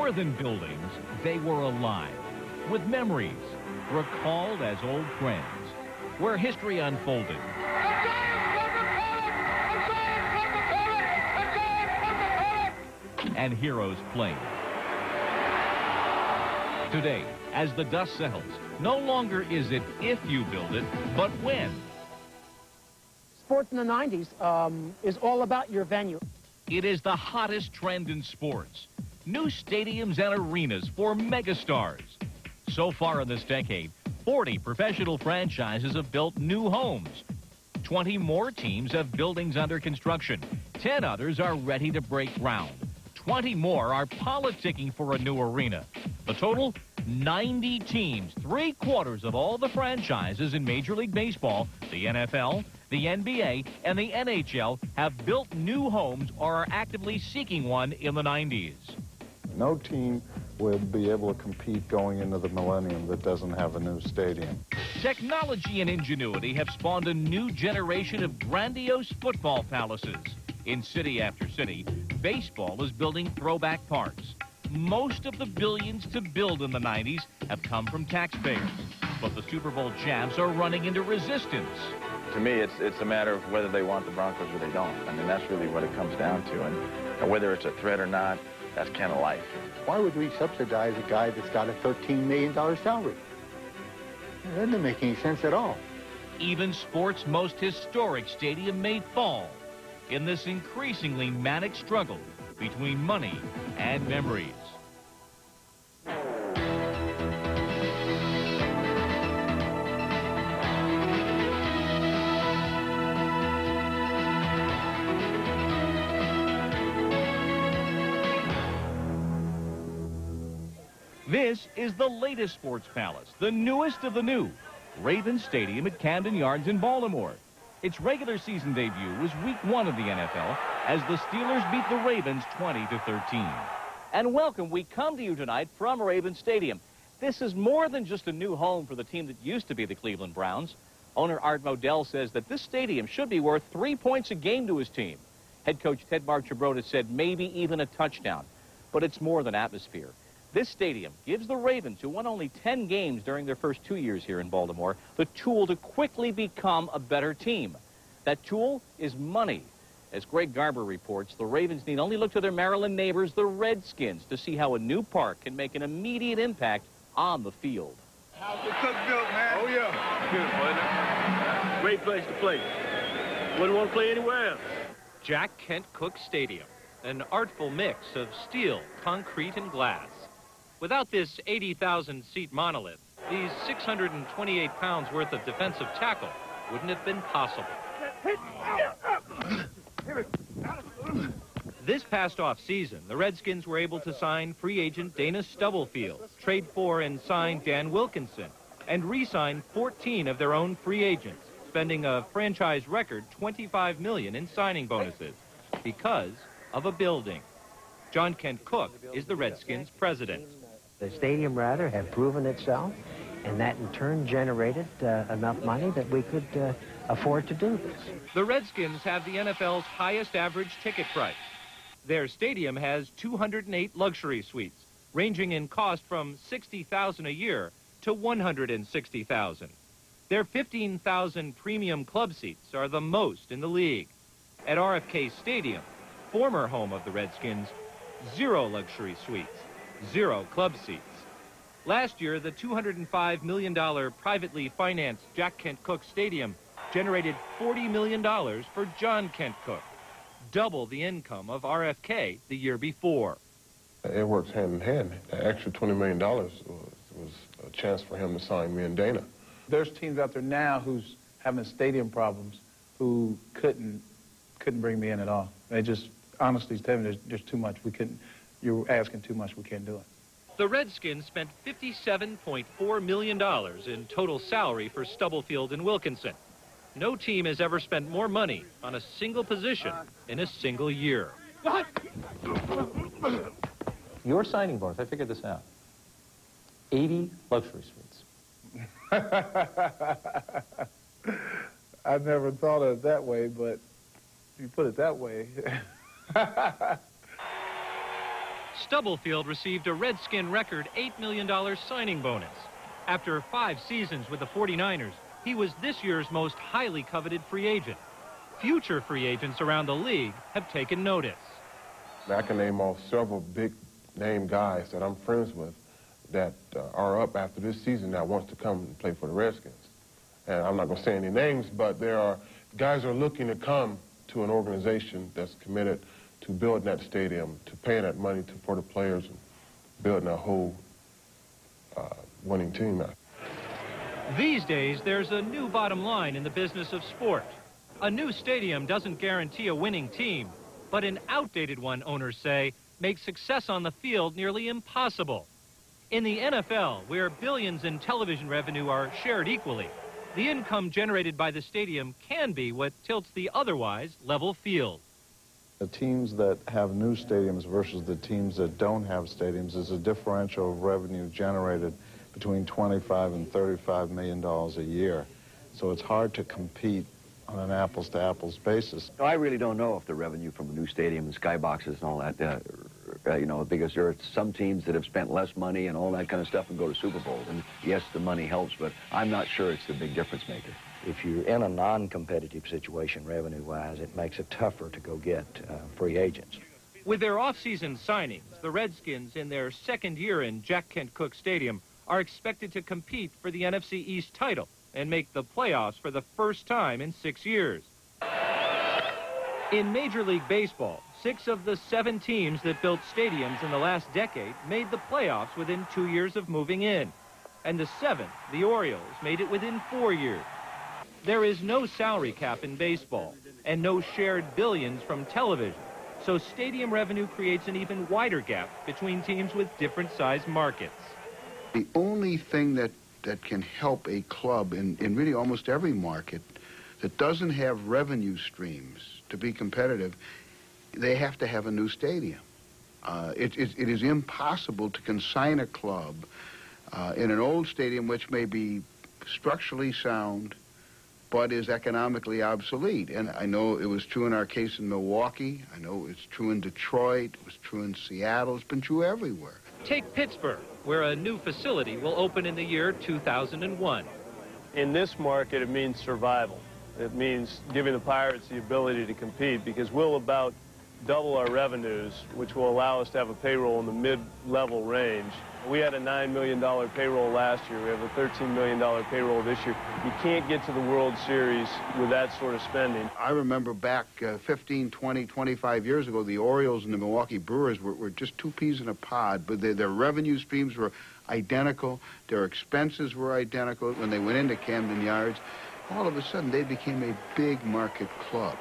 More than buildings, they were alive, with memories, recalled as old friends, where history unfolded. And heroes played. Today, as the dust settles, no longer is it if you build it, but when. Sports in the 90s is all about your venue. It is the hottest trend in sports. New stadiums and arenas for megastars. So far in this decade, 40 professional franchises have built new homes. 20 more teams have buildings under construction. 10 others are ready to break ground. 20 more are politicking for a new arena. The total, 90 teams, 3/4 of all the franchises in Major League Baseball, the NFL, the NBA, and the NHL have built new homes or are actively seeking one in the 90s. No team would be able to compete going into the millennium that doesn't have a new stadium. Technology and ingenuity have spawned a new generation of grandiose football palaces. In city after city, baseball is building throwback parks. Most of the billions to build in the 90s have come from taxpayers. But the Super Bowl champs are running into resistance. To me, it's a matter of whether they want the Broncos or they don't. I mean, that's really what it comes down to. And whether it's a threat or not, that's kind of life. Why would we subsidize a guy that's got a $13 million salary? That doesn't make any sense at all. Even sports' most historic stadium may fall in this increasingly manic struggle between money and memories. This is the latest sports palace, the newest of the new, Ravens Stadium at Camden Yards in Baltimore. Its regular season debut was week 1 of the NFL as the Steelers beat the Ravens 20-13. And welcome, we come to you tonight from Ravens Stadium. This is more than just a new home for the team that used to be the Cleveland Browns. Owner Art Modell says that this stadium should be worth 3 points a game to his team. Head coach Ted Marchibroda said maybe even a touchdown. But it's more than atmosphere. This stadium gives the Ravens, who won only 10 games during their first 2 years here in Baltimore, the tool to quickly become a better team. That tool is money. As Greg Garber reports, the Ravens need only look to their Maryland neighbors, the Redskins, to see how a new park can make an immediate impact on the field. How's the Cook built, man? Oh, yeah. Good, wasn't it? Great place to play. Wouldn't want to play anywhere else. Jack Kent Cooke Stadium, an artful mix of steel, concrete, and glass. Without this 80,000-seat monolith, these 628 pounds worth of defensive tackle wouldn't have been possible. This past off-season, the Redskins were able to sign free agent Dana Stubblefield, trade for and sign Dan Wilkinson, and re-sign 14 of their own free agents, spending a franchise record $25 million in signing bonuses because of a building. John Kent Cooke is the Redskins president. The stadium, rather, had proven itself, and that in turn generated enough money that we could afford to do this. The Redskins have the NFL's highest average ticket price. Their stadium has 208 luxury suites, ranging in cost from $60,000 a year to $160,000. Their 15,000 premium club seats are the most in the league. At RFK Stadium, former home of the Redskins, 0 luxury suites, 0 club seats. Last year, the $205 million privately financed Jack Kent Cooke Stadium generated $40 million for John Kent Cooke, double the income of RFK the year before. It works hand in hand. The extra $20 million was a chance for him to sign me and Dana. There's teams out there now who's having stadium problems who couldn't bring me in at all. They just honestly tell me there's too much. We couldn't. You're asking too much. We can't do it. The Redskins spent $57.4 million in total salary for Stubblefield and Wilkinson. No team has ever spent more money on a single position in a single year. Your signing bonus, I figured this out, 80 luxury suites. I never thought of it that way, but if you put it that way. Stubblefield received a Redskin record $8 million signing bonus. After 5 seasons with the 49ers, he was this year's most highly coveted free agent. Future free agents around the league have taken notice. I can name off several big-name guys that I'm friends with that are up after this season that wants to come and play for the Redskins. And I'm not going to say any names, but there are guys are looking to come to an organization that's committed to building that stadium, to paying that money for the players, and building a whole winning team. These days, there's a new bottom line in the business of sport. A new stadium doesn't guarantee a winning team, but an outdated one, owners say, makes success on the field nearly impossible. In the NFL, where billions in television revenue are shared equally, the income generated by the stadium can be what tilts the otherwise level field. The teams that have new stadiums versus the teams that don't have stadiums is a differential of revenue generated between $25 and $35 million a year. So it's hard to compete on an apples-to-apples basis. I really don't know if the revenue from a new stadium and skyboxes and all that, you know, because there are some teams that have spent less money and all that kind of stuff and go to Super Bowls. And yes, the money helps, but I'm not sure it's the big difference maker. If you're in a non-competitive situation revenue-wise, it makes it tougher to go get free agents. With their off-season signings, the Redskins in their second year in Jack Kent Cooke Stadium are expected to compete for the NFC East title and make the playoffs for the first time in 6 years. In Major League Baseball, 6 of the 7 teams that built stadiums in the last decade made the playoffs within 2 years of moving in. And the 7th, the Orioles, made it within 4 years. There is no salary cap in baseball and no shared billions from television. So stadium revenue creates an even wider gap between teams with different size markets. The only thing that can help a club in really almost every market that doesn't have revenue streams to be competitive, they have to have a new stadium. It is impossible to consign a club in an old stadium which may be structurally sound but is economically obsolete. And I know it was true in our case in Milwaukee. I know it's true in Detroit. It was true in Seattle. It's been true everywhere. Take Pittsburgh, where a new facility will open in the year 2001. In this market, it means survival. It means giving the Pirates the ability to compete, because we'll about double our revenues, which will allow us to have a payroll in the mid-level range. We had a $9 million payroll last year. We have a $13 million payroll this year. You can't get to the World Series with that sort of spending. I remember back 15, 20, 25 years ago, the Orioles and the Milwaukee Brewers were just 2 peas in a pod, but their revenue streams were identical. Their expenses were identical. When they went into Camden Yards, all of a sudden they became a big market club.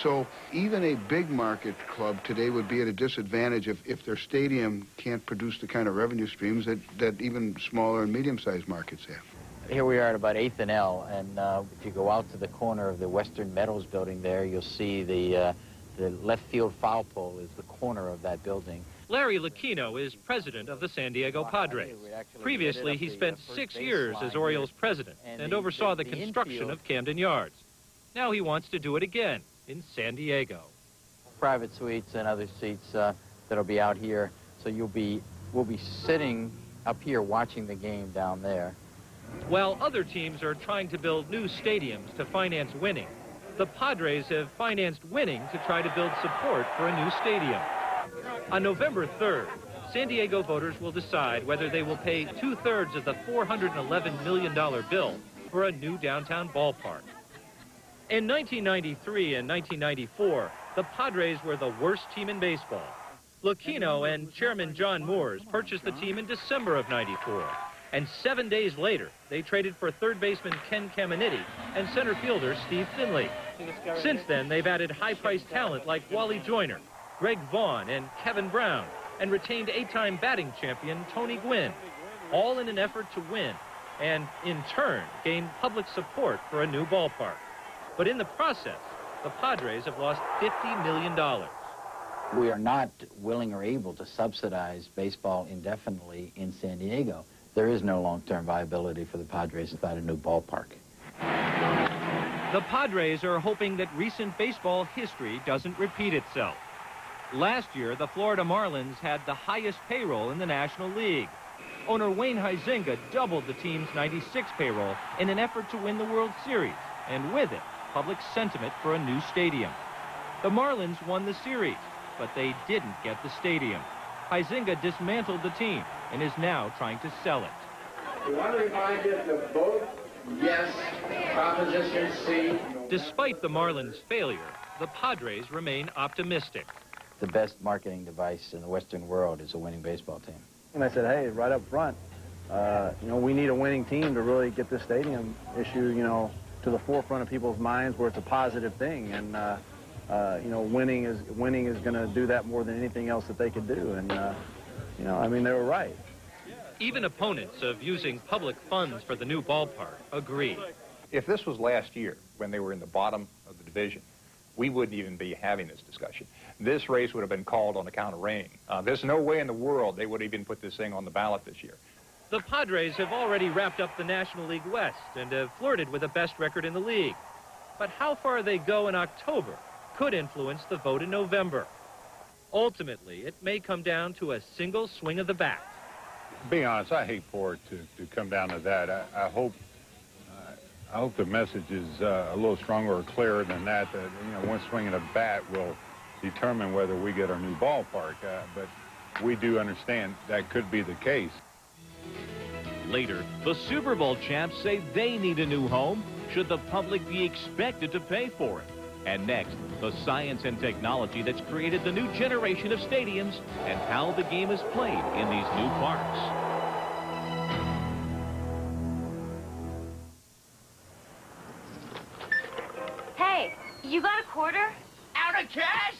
So even a big market club today would be at a disadvantage if their stadium can't produce the kind of revenue streams that even smaller and medium-sized markets have. Here we are at about 8th and L, and if you go out to the corner of the Western Meadows building there, you'll see the left field foul pole is the corner of that building. Larry Lucchino is president of the San Diego Padres. Previously, he spent 6 years as Orioles president and oversaw the construction of Camden Yards. Now he wants to do it again in San Diego. Private suites and other seats that'll be out here, so we'll be sitting up here watching the game down there. While other teams are trying to build new stadiums to finance winning, the Padres have financed winning to try to build support for a new stadium. On November 3rd, San Diego voters will decide whether they will pay 2/3 of the $411 million bill for a new downtown ballpark. In 1993 and 1994, the Padres were the worst team in baseball. Lucchino and Chairman John Moores purchased the team in December of '94. And 7 days later, they traded for third baseman Ken Caminiti and center fielder Steve Finley. Since then, they've added high-priced talent like Wally Joyner, Greg Vaughn, and Kevin Brown, and retained 8-time batting champion Tony Gwynn, all in an effort to win and, in turn, gain public support for a new ballpark. But in the process, the Padres have lost $50 million. We are not willing or able to subsidize baseball indefinitely in San Diego. There is no long-term viability for the Padres without a new ballpark. The Padres are hoping that recent baseball history doesn't repeat itself. Last year, the Florida Marlins had the highest payroll in the National League. Owner Wayne Huizenga doubled the team's '96 payroll in an effort to win the World Series, and with it, public sentiment for a new stadium. The Marlins won the series, but they didn't get the stadium. Huizenga dismantled the team and is now trying to sell it. We want to remind you to vote yes, Proposition C. Despite the Marlins' failure, the Padres remain optimistic. The best marketing device in the Western world is a winning baseball team. And I said, hey, right up front, you know, we need a winning team to really get this stadium issue, you know, to the forefront of people's minds where it's a positive thing. And, you know, winning is going to do that more than anything else that they could do. And, you know, I mean, they were right. Even opponents of using public funds for the new ballpark agree. If this was last year, when they were in the bottom of the division, we wouldn't even be having this discussion. This race would have been called on account of rain. There's no way in the world they would even put this thing on the ballot this year. The Padres have already wrapped up the National League West and have flirted with the best record in the league. But how far they go in October could influence the vote in November. Ultimately, it may come down to a single swing of the bat. To be honest, I hate for it to come down to that. I hope the message is a little stronger or clearer than that. That, you know, one swing of the bat will determine whether we get our new ballpark. But we do understand that could be the case. Later, the Super Bowl champs say they need a new home should the public be expected to pay for it. And next, the science and technology that's created the new generation of stadiums and how the game is played in these new parks. Hey, you got a quarter? Out of cash?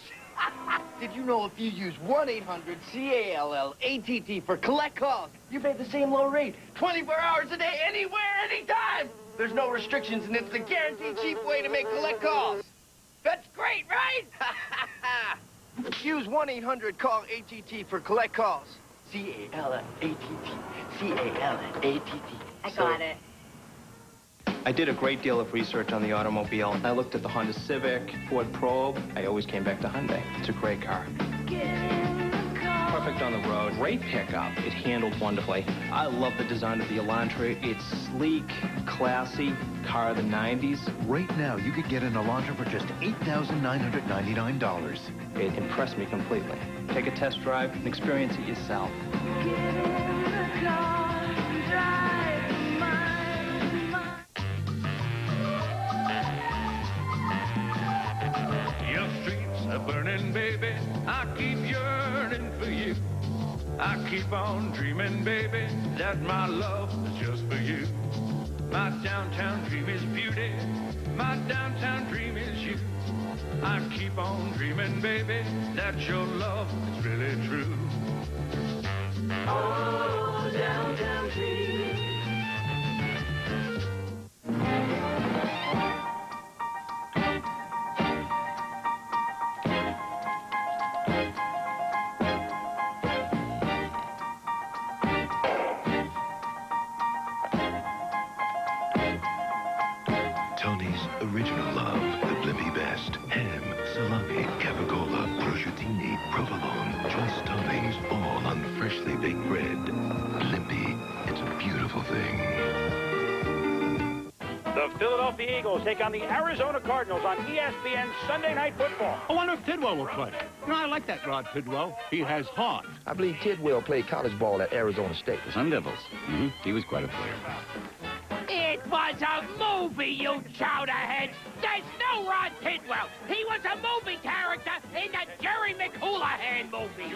Did you know if you use 1-800-CALL-ATT for collect calls, you pay the same low rate 24 hours a day, anywhere, anytime? There's no restrictions, and it's the guaranteed cheap way to make collect calls. That's great, right? Use 1-800-CALL-ATT for collect calls. C-A-L-L-A-T-T. C-A-L-L-A-T-T. I got it. I did a great deal of research on the automobile. I looked at the Honda Civic, Ford Probe. I always came back to Hyundai. It's a great car. Perfect on the road. Great pickup. It handled wonderfully. I love the design of the Elantra. It's sleek, classy, car of the 90s. Right now, you could get an Elantra for just $8,999. It impressed me completely. Take a test drive and experience it yourself. Your streets are burning, baby. I keep yearning for you. I keep on dreaming, baby, that my love is just for you. My downtown dream is beauty. My downtown dream is you. I keep on dreaming, baby, that your love is really true. Oh, downtown dream. Tony's original love, the Blimpie best. Ham, salami, capicola, prosciutini, provolone, choice toppings, all on freshly baked bread. Blimpie, it's a beautiful thing. The Philadelphia Eagles take on the Arizona Cardinals on ESPN Sunday Night Football. I wonder if Tidwell will play. You know, I like that Rod Tidwell. He has heart. I believe Tidwell played college ball at Arizona State. The Sun Devils. He was quite a player. It was a movie, you chowderheads. There's no Rod Tidwell. He was a movie character in the Jerry McHoulihan movie.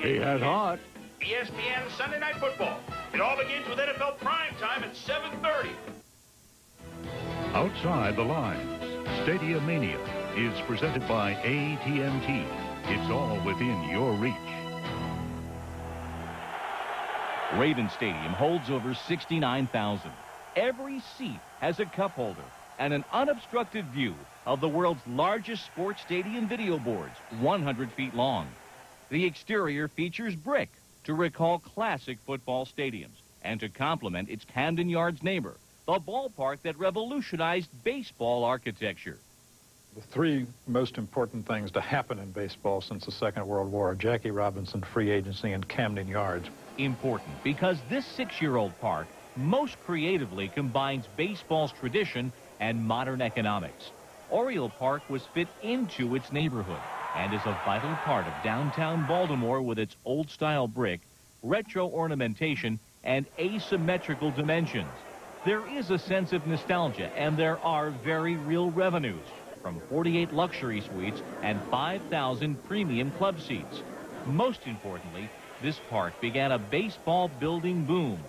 He has heart. ESPN Sunday Night Football. It all begins with NFL Prime Time at 7:30. Outside the Lines, Stadium Mania is presented by AT&T. It's all within your reach. Raven Stadium holds over 69,000. Every seat has a cup holder and an unobstructed view of the world's largest sports stadium video boards, 100 feet long. The exterior features brick to recall classic football stadiums and to complement its Camden Yards neighbor, the ballpark that revolutionized baseball architecture. The three most important things to happen in baseball since the Second World War: Jackie Robinson, free agency, and Camden Yards. Important because this 6-year-old park most creatively combines baseball's tradition and modern economics. Oriole Park was fit into its neighborhood and is a vital part of downtown Baltimore with its old-style brick, retro ornamentation, and asymmetrical dimensions. There is a sense of nostalgia, and there are very real revenues from 48 luxury suites and 5,000 premium club seats. Most importantly, this park began a baseball building boom.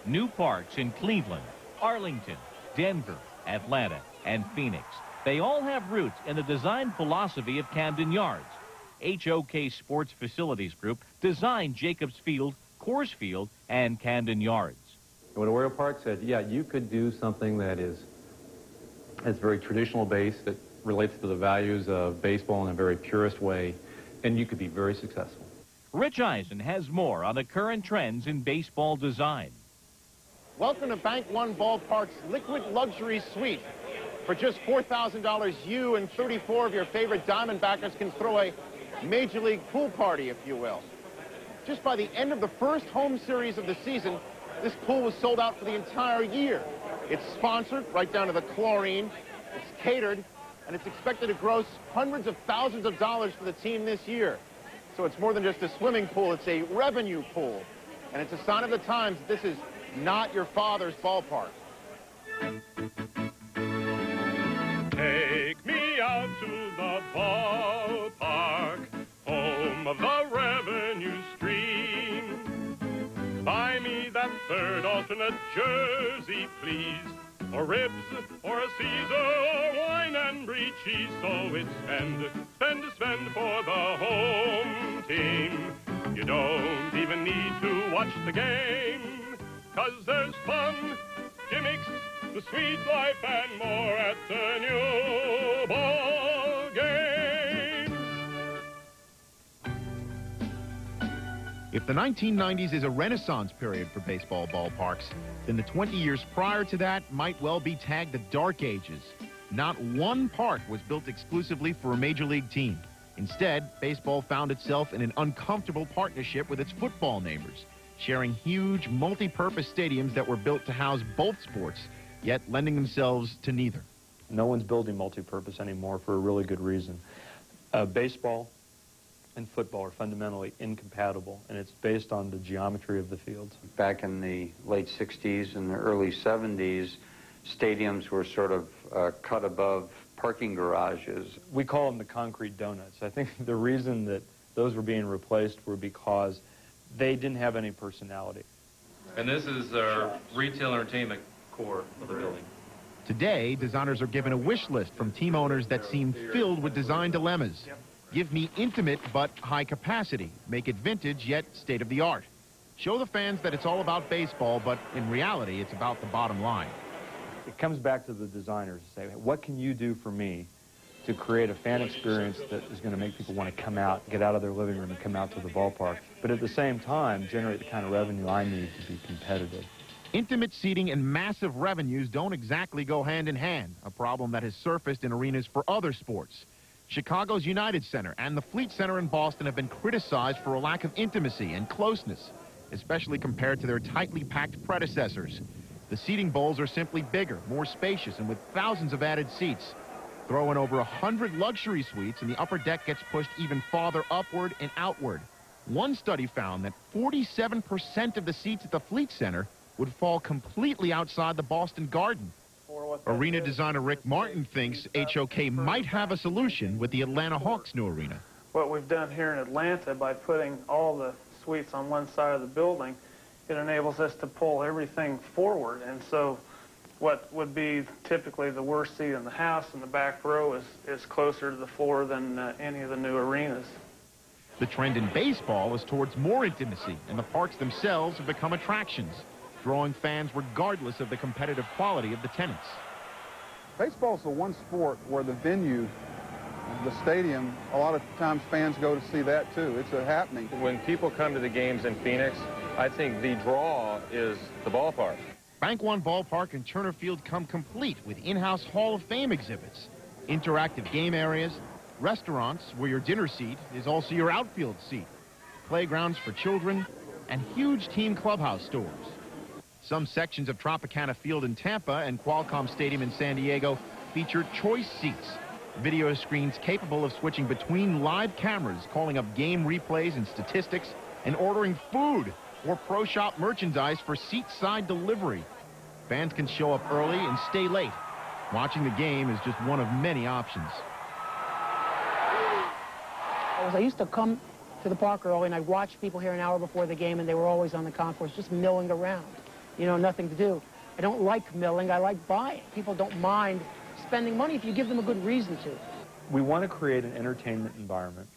New parks in Cleveland, Arlington, Denver, Atlanta, and Phoenix. They all have roots in the design philosophy of Camden Yards. HOK Sports Facilities Group designed Jacobs Field, Coors Field, and Camden Yards. When Oriole Park said, yeah, you could do something that's very traditional based, that relates to the values of baseball in a very purist way, and you could be very successful. Rich Eisen has more on the current trends in baseball design. Welcome to Bank One Ballpark's Liquid Luxury Suite. For just $4,000, you and 34 of your favorite Diamondbackers can throw a Major League pool party, if you will. Just by the end of the first home series of the season, this pool was sold out for the entire year. It's sponsored right down to the chlorine, it's catered, and it's expected to gross hundreds of thousands of dollars for the team this year. So it's more than just a swimming pool, it's a revenue pool. And it's a sign of the times that this is not your father's ballpark. Take me out to the ballpark, home of the revenue stream. Buy me that third alternate jersey, please, or ribs, or a Caesar, or wine and brie cheese. So it's spend, spend, spend for the home team. You don't even need to watch the game, 'cause there's fun, gimmicks, the sweet life, and more at the new ball game. If the 1990s is a renaissance period for baseball ballparks, then the 20 years prior to that might well be tagged the Dark Ages. Not one park was built exclusively for a major league team. Instead, baseball found itself in an uncomfortable partnership with its football neighbors, sharing huge multi-purpose stadiums that were built to house both sports, yet lending themselves to neither. No one's building multi-purpose anymore for a really good reason. Baseball and football are fundamentally incompatible, and it's based on the geometry of the fields. Back in the late 60s and the early 70s, stadiums were sort of cut above parking garages. We call them the concrete donuts. I think the reason that those were being replaced were because they didn't have any personality. And this is our retail entertainment core of the building. Today, designers are given a wish list from team owners that seem filled with design dilemmas. Give me intimate but high capacity. Make it vintage yet state-of-the-art. Show the fans that it's all about baseball, but in reality, it's about the bottom line. It comes back to the designers to say, what can you do for me to create a fan experience that is going to make people want to come out, get out of their living room and come out to the ballpark, but at the same time generate the kind of revenue I need to be competitive. Intimate seating and massive revenues don't exactly go hand in hand, a problem that has surfaced in arenas for other sports. Chicago's United Center and the Fleet Center in Boston have been criticized for a lack of intimacy and closeness, especially compared to their tightly packed predecessors. The seating bowls are simply bigger, more spacious, and with thousands of added seats. Throw in over 100 luxury suites, and the upper deck gets pushed even farther upward and outward. One study found that 47% of the seats at the Fleet Center would fall completely outside the Boston Garden. Arena designer Rick Martin thinks HOK might have a solution with the Atlanta Hawks' new arena. What we've done here in Atlanta by putting all the suites on one side of the building, it enables us to pull everything forward. And so what would be typically the worst seat in the house in the back row is closer to the floor than any of the new arenas. The trend in baseball is towards more intimacy, and the parks themselves have become attractions, drawing fans regardless of the competitive quality of the tenants. Baseball's the one sport where the venue, the stadium, a lot of times fans go to see that too. It's a happening. When people come to the games in Phoenix, I think the draw is the ballpark. Bank One Ballpark and Turner Field come complete with in-house Hall of Fame exhibits. interactive game areas, restaurants where your dinner seat is also your outfield seat, playgrounds for children, and huge team clubhouse stores. Some sections of Tropicana Field in Tampa and Qualcomm Stadium in San Diego feature choice seats, video screens capable of switching between live cameras, calling up game replays and statistics, and ordering food or pro shop merchandise for seat-side delivery. Fans can show up early and stay late. Watching the game is just one of many options. I used to come to the park early, and I'd watch people here an hour before the game, and they were always on the concourse just milling around. You know, nothing to do. I don't like milling. I like buying. People don't mind spending money if you give them a good reason to. We want to create an entertainment environment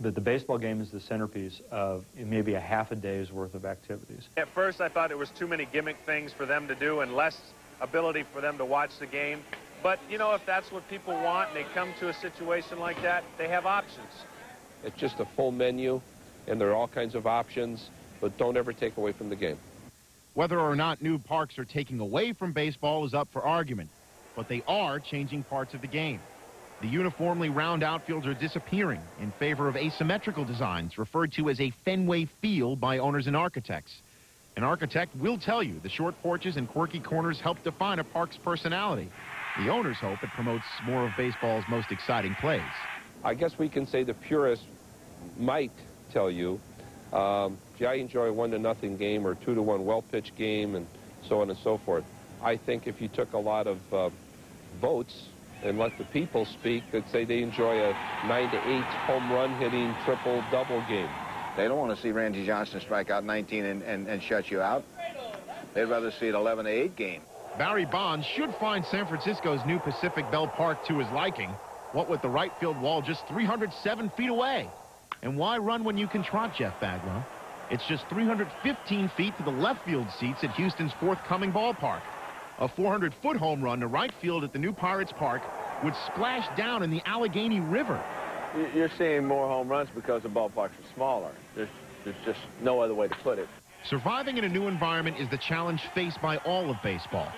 that the baseball game is the centerpiece of maybe a half a day's worth of activities. At first, I thought it was too many gimmick things for them to do and less ability for them to watch the game. But, you know, if that's what people want and they come to a situation like that, they have options. It's just a full menu, and there are all kinds of options, but don't ever take away from the game. Whether or not new parks are taking away from baseball is up for argument, but they are changing parts of the game. The uniformly round outfields are disappearing in favor of asymmetrical designs referred to as a Fenway field by owners and architects. An architect will tell you the short porches and quirky corners help define a park's personality. The owners hope it promotes more of baseball's most exciting plays. I guess we can say the purists might tell you, gee, I enjoy a 1-0 game or 2-1 well-pitched game and so on and so forth. I think if you took a lot of votes and let the people speak, that say they enjoy a 9-8 home run hitting triple-double game. They don't want to see Randy Johnson strike out 19 and shut you out. They'd rather see an 11-8 game. Barry Bonds should find San Francisco's new Pacific Bell Park to his liking, what with the right field wall just 307 feet away. And why run when you can trot, Jeff Bagwell? It's just 315 feet to the left field seats at Houston's forthcoming ballpark. A 400-foot home run to right field at the new Pirates Park would splash down in the Allegheny River. You're seeing more home runs because the ballparks are smaller. There's just no other way to put it. Surviving in a new environment is the challenge faced by all of baseball.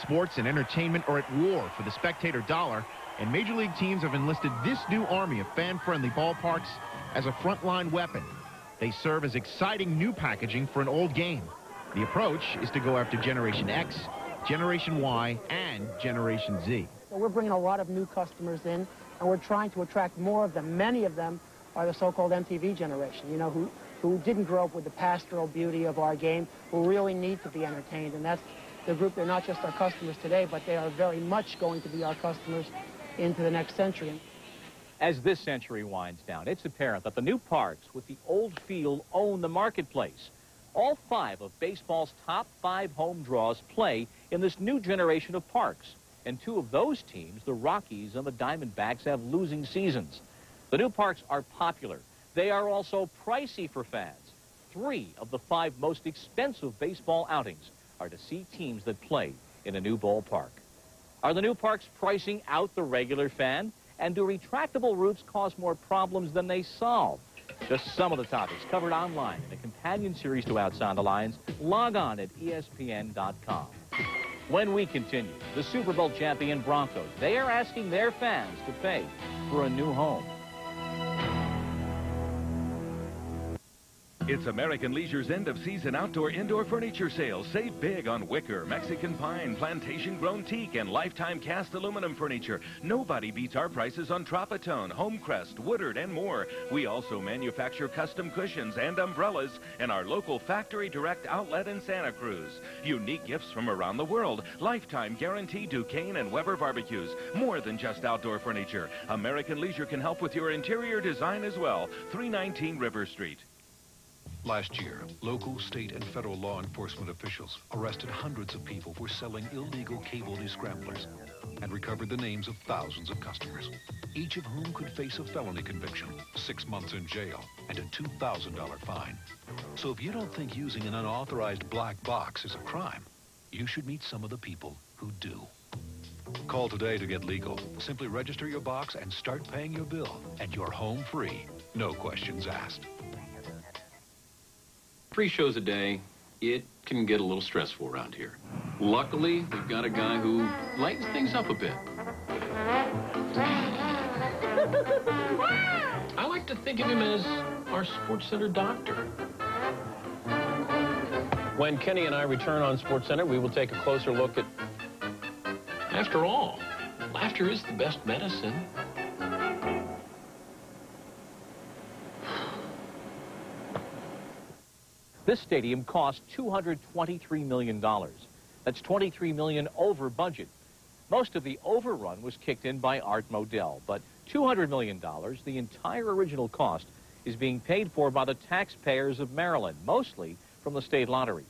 Sports and entertainment are at war for the spectator dollar, and Major League teams have enlisted this new army of fan-friendly ballparks as a frontline weapon. They serve as exciting new packaging for an old game. The approach is to go after Generation X, Generation Y, and Generation Z. So we're bringing a lot of new customers in, and we're trying to attract more of them. Many of them are the so-called MTV generation, you know, who didn't grow up with the pastoral beauty of our game, who really need to be entertained. And that's the group. They're not just our customers today, but they are very much going to be our customers into the next century. As this century winds down, it's apparent that the new parks with the old field own the marketplace. All 5 of baseball's top 5 home draws play in this new generation of parks. And 2 of those teams, the Rockies and the Diamondbacks, have losing seasons. The new parks are popular. They are also pricey for fans. 3 of the 5 most expensive baseball outings are to see teams that play in a new ballpark. Are the new parks pricing out the regular fan? And do retractable roofs cause more problems than they solve? Just some of the topics covered online in a companion series to Outside the Lines. Log on at ESPN.com. When we continue, the Super Bowl champion Broncos, they are asking their fans to pay for a new home. It's American Leisure's end-of-season outdoor-indoor furniture sale. Save big on wicker, Mexican pine, plantation-grown teak, and lifetime cast aluminum furniture. Nobody beats our prices on Tropitone, Homecrest, Woodard, and more. We also manufacture custom cushions and umbrellas in our local factory direct outlet in Santa Cruz. Unique gifts from around the world. Lifetime guarantee Duquesne and Weber barbecues. More than just outdoor furniture. American Leisure can help with your interior design as well. 319 River Street. Last year, local, state, and federal law enforcement officials arrested hundreds of people for selling illegal cable descramblers and recovered the names of thousands of customers, each of whom could face a felony conviction, 6 months in jail, and a $2,000 fine. So if you don't think using an unauthorized black box is a crime, you should meet some of the people who do. Call today to get legal. Simply register your box and start paying your bill, and you're home free. No questions asked. 3 shows a day, it can get a little stressful around here. Luckily, we've got a guy who lightens things up a bit. Think of him as our Sports Center doctor. When Kenny and I return on Sports Center, we will take a closer look at... After all, laughter is the best medicine. This stadium cost $223 million. That's $23 million over budget. Most of the overrun was kicked in by Art Modell, but $200 million, the entire original cost, is being paid for by the taxpayers of Maryland, mostly from the state lottery.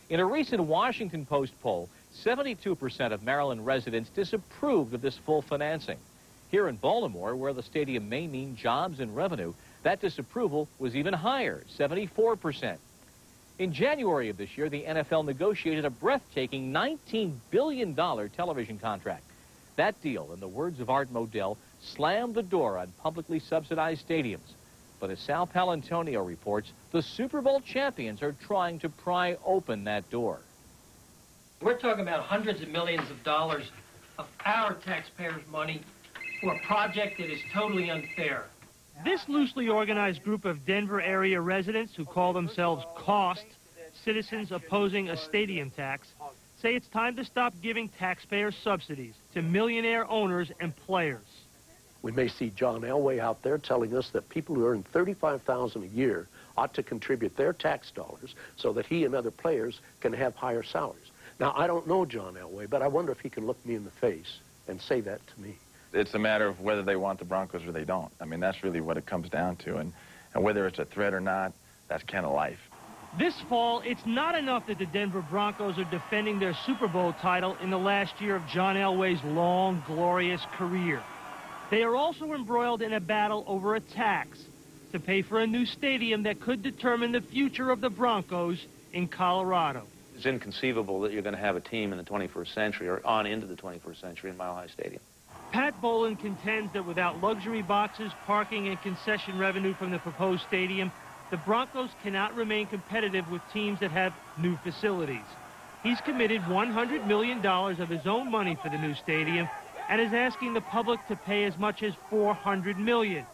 In a recent Washington Post poll, 72% of Maryland residents disapproved of this full financing. Here in Baltimore, where the stadium may mean jobs and revenue, that disapproval was even higher, 74%. In January of this year, the NFL negotiated a breathtaking $19 billion television contract. That deal, in the words of Art Modell, slammed the door on publicly subsidized stadiums. But as Sal Palantonio reports, the Super Bowl champions are trying to pry open that door. We're talking about hundreds of millions of dollars of our taxpayers' money for a project that is totally unfair. This loosely organized group of Denver area residents who call themselves COST, citizens opposing a stadium tax, say it's time to stop giving taxpayer subsidies to millionaire owners and players. We may see John Elway out there telling us that people who earn $35,000 a year ought to contribute their tax dollars so that he and other players can have higher salaries. Now, I don't know John Elway, but I wonder if he can look me in the face and say that to me. It's a matter of whether they want the Broncos or they don't. I mean, that's really what it comes down to. And whether it's a threat or not, that's kind of life. This fall, it's not enough that the Denver Broncos are defending their Super Bowl title in the last year of John Elway's long, glorious career. They are also embroiled in a battle over a tax to pay for a new stadium that could determine the future of the Broncos in Colorado. It's inconceivable that you're going to have a team in the 21st century or on into the 21st century in Mile High Stadium. Pat Boland contends that without luxury boxes, parking, and concession revenue from the proposed stadium, the Broncos cannot remain competitive with teams that have new facilities. He's committed $100 million of his own money for the new stadium and is asking the public to pay as much as $400 million,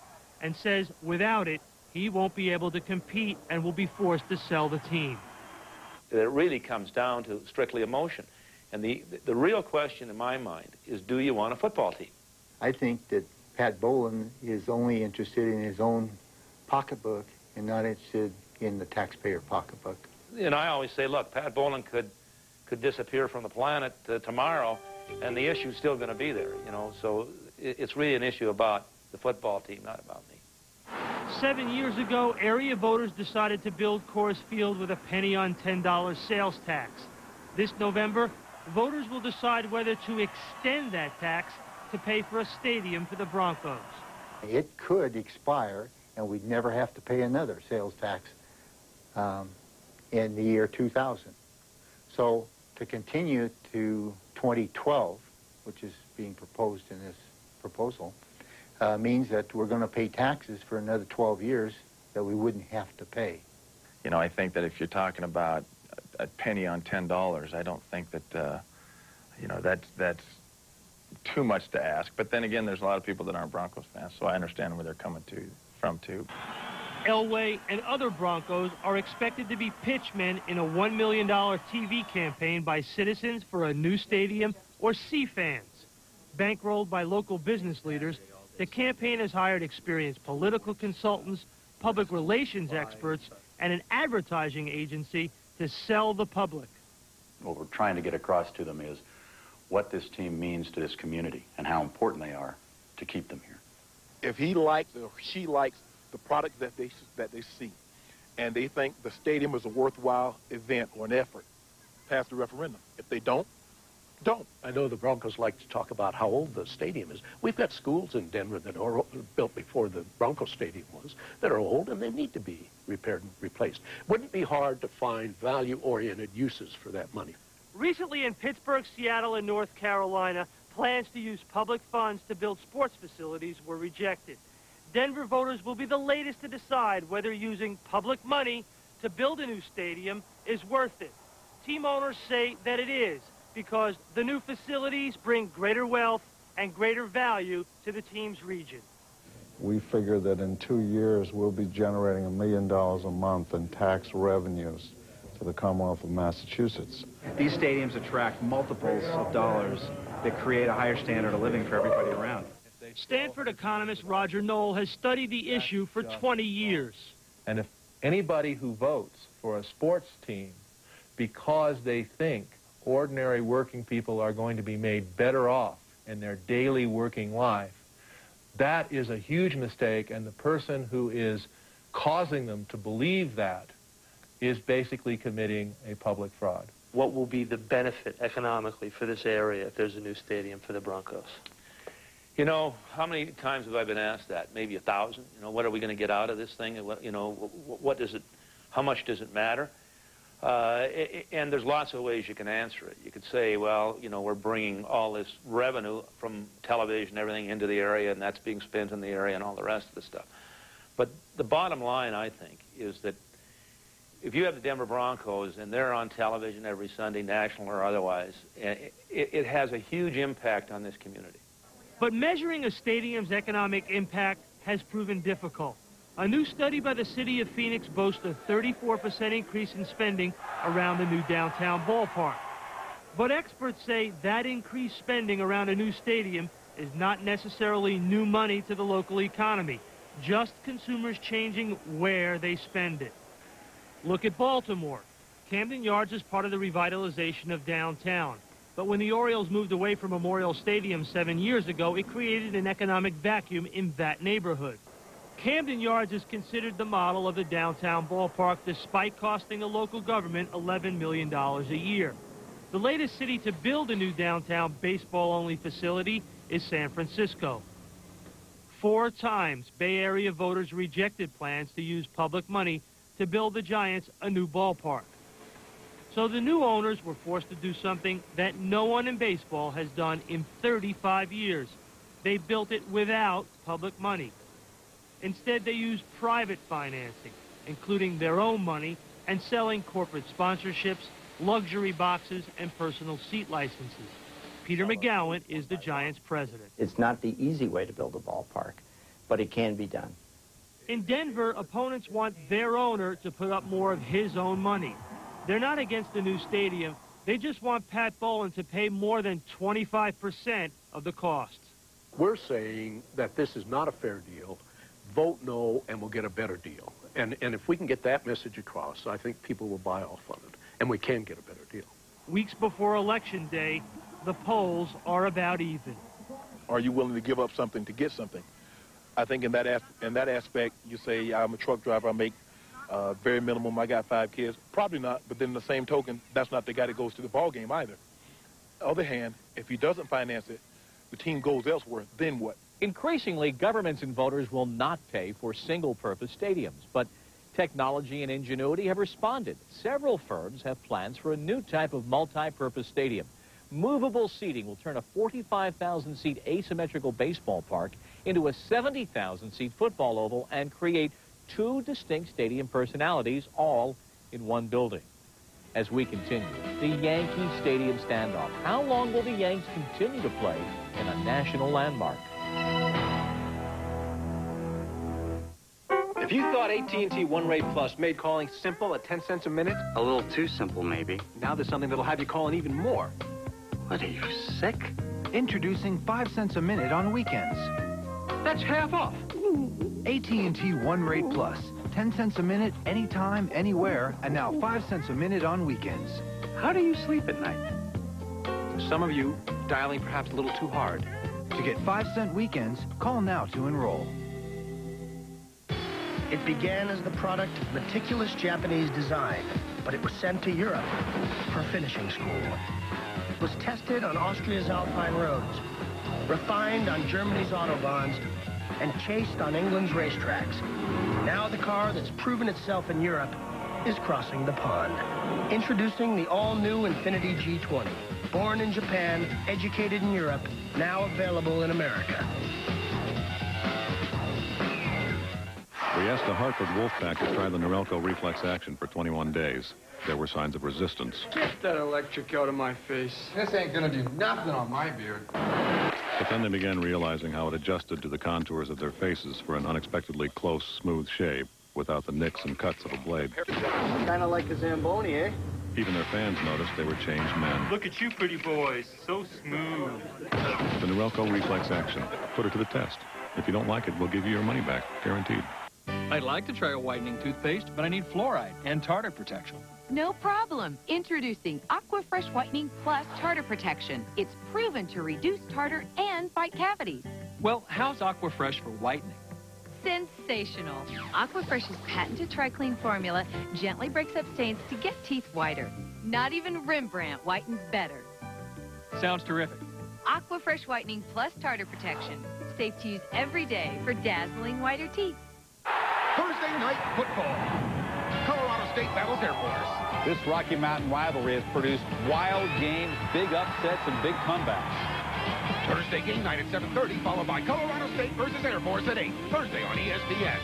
and says without it, he won't be able to compete and will be forced to sell the team. It really comes down to strictly emotion. And the real question in my mind is, do you want a football team? I think that Pat Boland is only interested in his own pocketbook and not interested in the taxpayer pocketbook. And I always say, look, Pat Boland could disappear from the planet tomorrow, and the issue's still going to be there, you know. So it's really an issue about the football team, not about me. 7 years ago, area voters decided to build Coors Field with a penny on $10 sales tax. This November, voters will decide whether to extend that tax to pay for a stadium for the Broncos. It could expire, and we'd never have to pay another sales tax in the year 2000. So to continue to 2012, which is being proposed in this proposal, means that we're going to pay taxes for another 12 years that we wouldn't have to pay. You know, I think that if you're talking about a penny on $10, I don't think that, you know, that's too much to ask. But then again, there's a lot of people that aren't Broncos fans, so I understand where they're coming from, too. Elway and other Broncos are expected to be pitchmen in a $1 million TV campaign by Citizens for a New Stadium or C-Fans. Bankrolled by local business leaders, the campaign has hired experienced political consultants, public relations experts, and an advertising agency to sell the public. What we're trying to get across to them is what this team means to this community and how important they are to keep them here. If he likes or she likes the product that they see, and they think the stadium is a worthwhile event or an effort, pass the referendum. If they don't. I know the Broncos like to talk about how old the stadium is. We've got schools in Denver that are built before the Broncos stadium was that are old, and they need to be repaired and replaced. Wouldn't it be hard to find value-oriented uses for that money? Recently in Pittsburgh, Seattle, and North Carolina, plans to use public funds to build sports facilities were rejected. Denver voters will be the latest to decide whether using public money to build a new stadium is worth it. Team owners say that it is, because the new facilities bring greater wealth and greater value to the team's region. we figure that in 2 years we'll be generating $1 million a month in tax revenues to the Commonwealth of Massachusetts. These stadiums attract multiples of dollars that create a higher standard of living for everybody around. Stanford economist Roger Knoll has studied the issue for 20 years. And if anybody who votes for a sports team because they think ordinary working people are going to be made better off in their daily working life, that is a huge mistake, and the person who is causing them to believe that is basically committing a public fraud. What will be the benefit economically for this area if there's a new stadium for the Broncos? You know, how many times have I been asked that? Maybe 1,000. You know, what are we going to get out of this thing? You know, what does it, how much does it matter? And there's lots of ways you can answer it. You could say, well, you know, we're bringing all this revenue from television, everything into the area, and that's being spent in the area and all the rest of the stuff. But the bottom line, I think, is that if you have the Denver Broncos and they're on television every Sunday, national or otherwise, it has a huge impact on this community. But measuring a stadium's economic impact has proven difficult. A new study by the city of Phoenix boasts a 34% increase in spending around the new downtown ballpark. But experts say that increased spending around a new stadium is not necessarily new money to the local economy, just consumers changing where they spend it. Look at Baltimore. Camden Yards is part of the revitalization of downtown. But when the Orioles moved away from Memorial Stadium 7 years ago, it created an economic vacuum in that neighborhood. Camden Yards is considered the model of the downtown ballpark, despite costing the local government $11 million a year. The latest city to build a new downtown baseball-only facility is San Francisco. 4 times, Bay Area voters rejected plans to use public money to build the Giants a new ballpark. So the new owners were forced to do something that no one in baseball has done in 35 years. They built it without public money. Instead, they used private financing, including their own money, and selling corporate sponsorships, luxury boxes, and personal seat licenses. Peter McGowan is the Giants president. It's not the easy way to build a ballpark, but it can be done. In Denver, opponents want their owner to put up more of his own money. They're not against the new stadium. They just want Pat Bowlen to pay more than 25% of the costs. We're saying that this is not a fair deal. Vote no, and we'll get a better deal. And if we can get that message across, I think people will buy off on it, and we can get a better deal. Weeks before Election Day, the polls are about even. Are you willing to give up something to get something? I think in that aspect, you say, I'm a truck driver, I make very minimum, I got 5 kids. Probably not, but then in the same token, that's not the guy that goes to the ball game either. On the other hand, if he doesn't finance it, the team goes elsewhere, then what? Increasingly, governments and voters will not pay for single-purpose stadiums, but technology and ingenuity have responded. Several firms have plans for a new type of multi-purpose stadium. Movable seating will turn a 45,000-seat asymmetrical baseball park into a 70,000-seat football oval and create 2 distinct stadium personalities, all in one building. As we continue, the Yankee Stadium standoff. How long will the Yanks continue to play in a national landmark? If you thought AT&T One Rate Plus made calling simple at 10 cents a minute, A little too simple, maybe. now there's something that'll have you calling even more. What, are you sick? Introducing 5 cents a minute on weekends. That's half off. AT&T One Rate Plus. 10 cents a minute, anytime, anywhere, and now 5 cents a minute on weekends. How do you sleep at night? Some of you dialing perhaps a little too hard. To get 5-cent weekends, call now to enroll. It began as the product of meticulous Japanese design, but it was sent to Europe for finishing school. It was tested on Austria's Alpine roads, refined on Germany's autobahns, and chased on England's racetracks. Now the car that's proven itself in Europe is crossing the pond. Introducing the all-new Infiniti G20. Born in Japan, educated in Europe, now available in America. We asked the Hartford Wolfpack to try the Norelco reflex action for 21 days. There were signs of resistance. Get that electric out of my face. This ain't gonna do nothing on my beard. But then they began realizing how it adjusted to the contours of their faces for an unexpectedly close, smooth shave without the nicks and cuts of a blade. Kind of like a Zamboni, eh? Even their fans noticed they were changed men. Look at you pretty boys, so smooth. The Norelco Reflex Action. Put it to the test. If you don't like it, we'll give you your money back, guaranteed. I'd like to try a whitening toothpaste, but I need fluoride and tartar protection. No problem. Introducing Aquafresh Whitening Plus Tartar Protection. It's proven to reduce tartar and fight cavities. Well, how's Aquafresh for whitening? Sensational. Aquafresh's patented tri-clean formula gently breaks up stains to get teeth whiter. Not even Rembrandt whitens better. Sounds terrific. Aquafresh Whitening Plus Tartar Protection. Safe to use every day for dazzling whiter teeth. Thursday night football. Colorado State battles Air Force. This Rocky Mountain rivalry has produced wild games, big upsets, and big comebacks. Thursday game night at 7:30, followed by Colorado State versus Air Force at 8. Thursday on ESPN.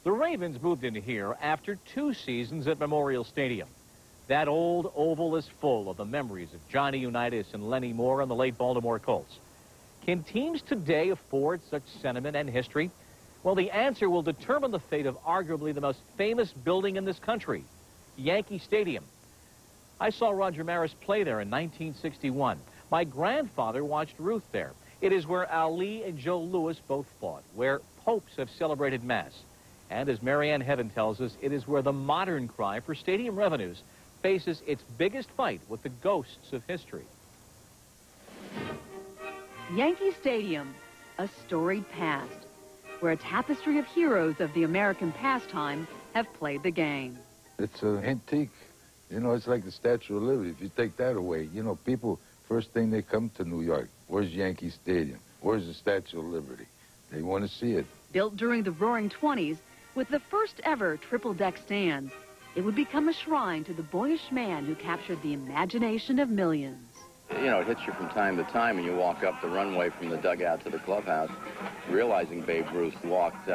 The Ravens moved into here after 2 seasons at Memorial Stadium. That old oval is full of the memories of Johnny Unitas and Lenny Moore and the late Baltimore Colts. Can teams today afford such sentiment and history? Well, the answer will determine the fate of arguably the most famous building in this country, Yankee Stadium. I saw Roger Maris play there in 1961. My grandfather watched Ruth there. It is where Ali and Joe Louis both fought, where popes have celebrated Mass. And as Marianne Heaven tells us, it is where the modern cry for stadium revenues faces its biggest fight with the ghosts of history. Yankee Stadium, a storied past, where a tapestry of heroes of the American pastime have played the game. It's an antique. You know, it's like the Statue of Liberty. If you take that away, you know, people, first thing they come to New York, where's Yankee Stadium? Where's the Statue of Liberty? They want to see it. Built during the Roaring '20s, with the first ever triple-deck stands, it would become a shrine to the boyish man who captured the imagination of millions. You know, it hits you from time to time, and you walk up the runway from the dugout to the clubhouse, realizing Babe Ruth walked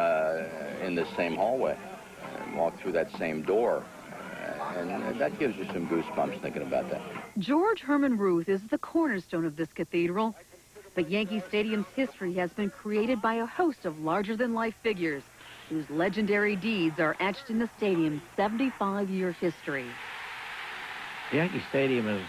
in this same hallway, and walked through that same door, and that gives you some goosebumps thinking about that. George Herman Ruth is the cornerstone of this cathedral, but Yankee Stadium's history has been created by a host of larger-than-life figures whose legendary deeds are etched in the stadium's 75-year history. Yankee Stadium is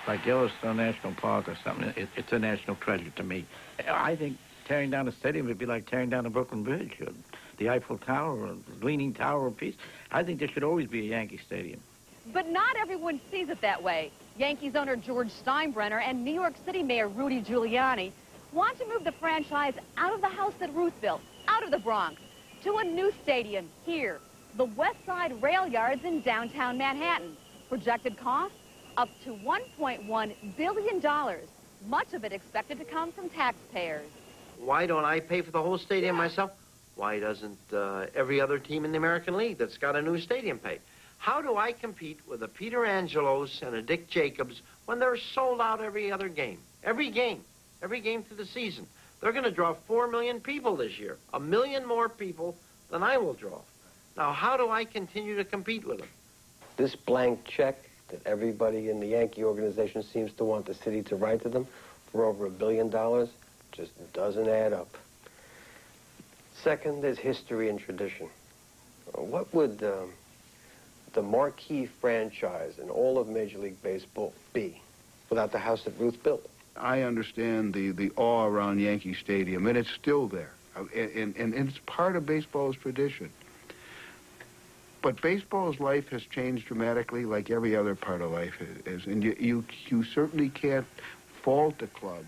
like Yellowstone National Park or something. It's a national treasure to me. I think tearing down the stadium would be like tearing down the Brooklyn Bridge, or the Eiffel Tower, or the Leaning Tower of Peace. I think there should always be a Yankee Stadium. But not everyone sees it that way. Yankees owner George Steinbrenner and New York City Mayor Rudy Giuliani want to move the franchise out of the house that Ruth built, out of the Bronx, to a new stadium here, the West Side Rail Yards in downtown Manhattan. Projected cost, up to $1.1 billion, much of it expected to come from taxpayers. Why don't I pay for the whole stadium myself? Why doesn't every other team in the American League that's got a new stadium pay? How do I compete with a Peter Angelos and a Dick Jacobs when they're sold out every other game? Every game through the season. They're going to draw 4 million people this year, 1 million more people than I will draw. Now, how do I continue to compete with them? This blank check that everybody in the Yankee organization seems to want the city to write to them for over $1 billion just doesn't add up. Second, there's history and tradition. What would the marquee franchise in all of Major League Baseball be without the house that Ruth built? I understand the awe around Yankee Stadium, and it's still there. And it's part of baseball's tradition. But baseball's life has changed dramatically, like every other part of life is. And you certainly can't fault the club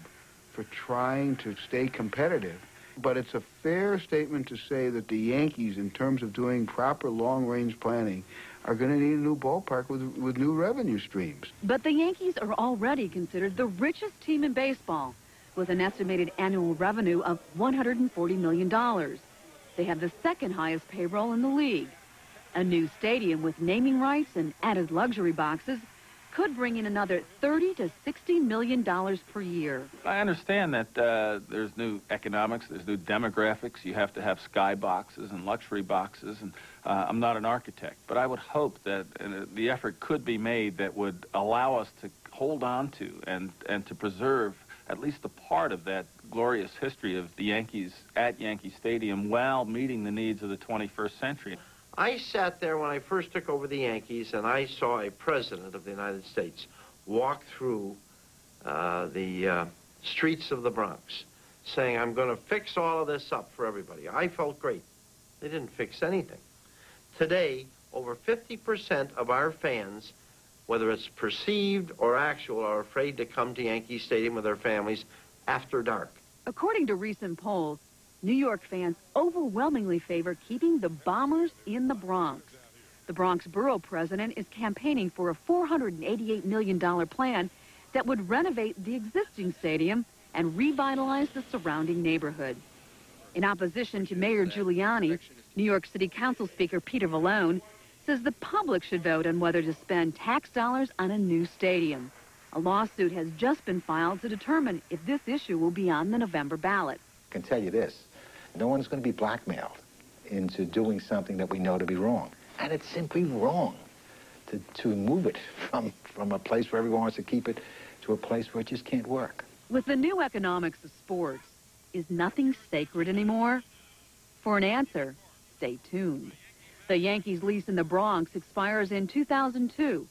for trying to stay competitive. But it's a fair statement to say that the Yankees, in terms of doing proper long-range planning, are going to need a new ballpark with new revenue streams. But the Yankees are already considered the richest team in baseball, with an estimated annual revenue of $140 million. They have the second highest payroll in the league. A new stadium with naming rights and added luxury boxes could bring in another $30 to $60 million per year. I understand that there's new economics, there's new demographics. You have to have sky boxes and luxury boxes, and I'm not an architect, but I would hope that the effort could be made that would allow us to hold on to and to preserve at least a part of that glorious history of the Yankees at Yankee Stadium while meeting the needs of the 21st century. I sat there when I first took over the Yankees, and I saw a president of the United States walk through the streets of the Bronx saying, I'm going to fix all of this up for everybody. I felt great. They didn't fix anything. Today, over 50% of our fans, whether it's perceived or actual, are afraid to come to Yankee Stadium with their families after dark. According to recent polls, New York fans overwhelmingly favor keeping the Bombers in the Bronx. The Bronx borough president is campaigning for a $488 million plan that would renovate the existing stadium and revitalize the surrounding neighborhood. In opposition to Mayor Giuliani, New York City Council Speaker Peter Vallone says the public should vote on whether to spend tax dollars on a new stadium. A lawsuit has just been filed to determine if this issue will be on the November ballot. I can tell you this, no one's going to be blackmailed into doing something that we know to be wrong. And it's simply wrong to move it from a place where everyone wants to keep it to a place where it just can't work. With the new economics of sports, is nothing sacred anymore? For an answer, stay tuned. The Yankees' lease in the Bronx expires in 2002.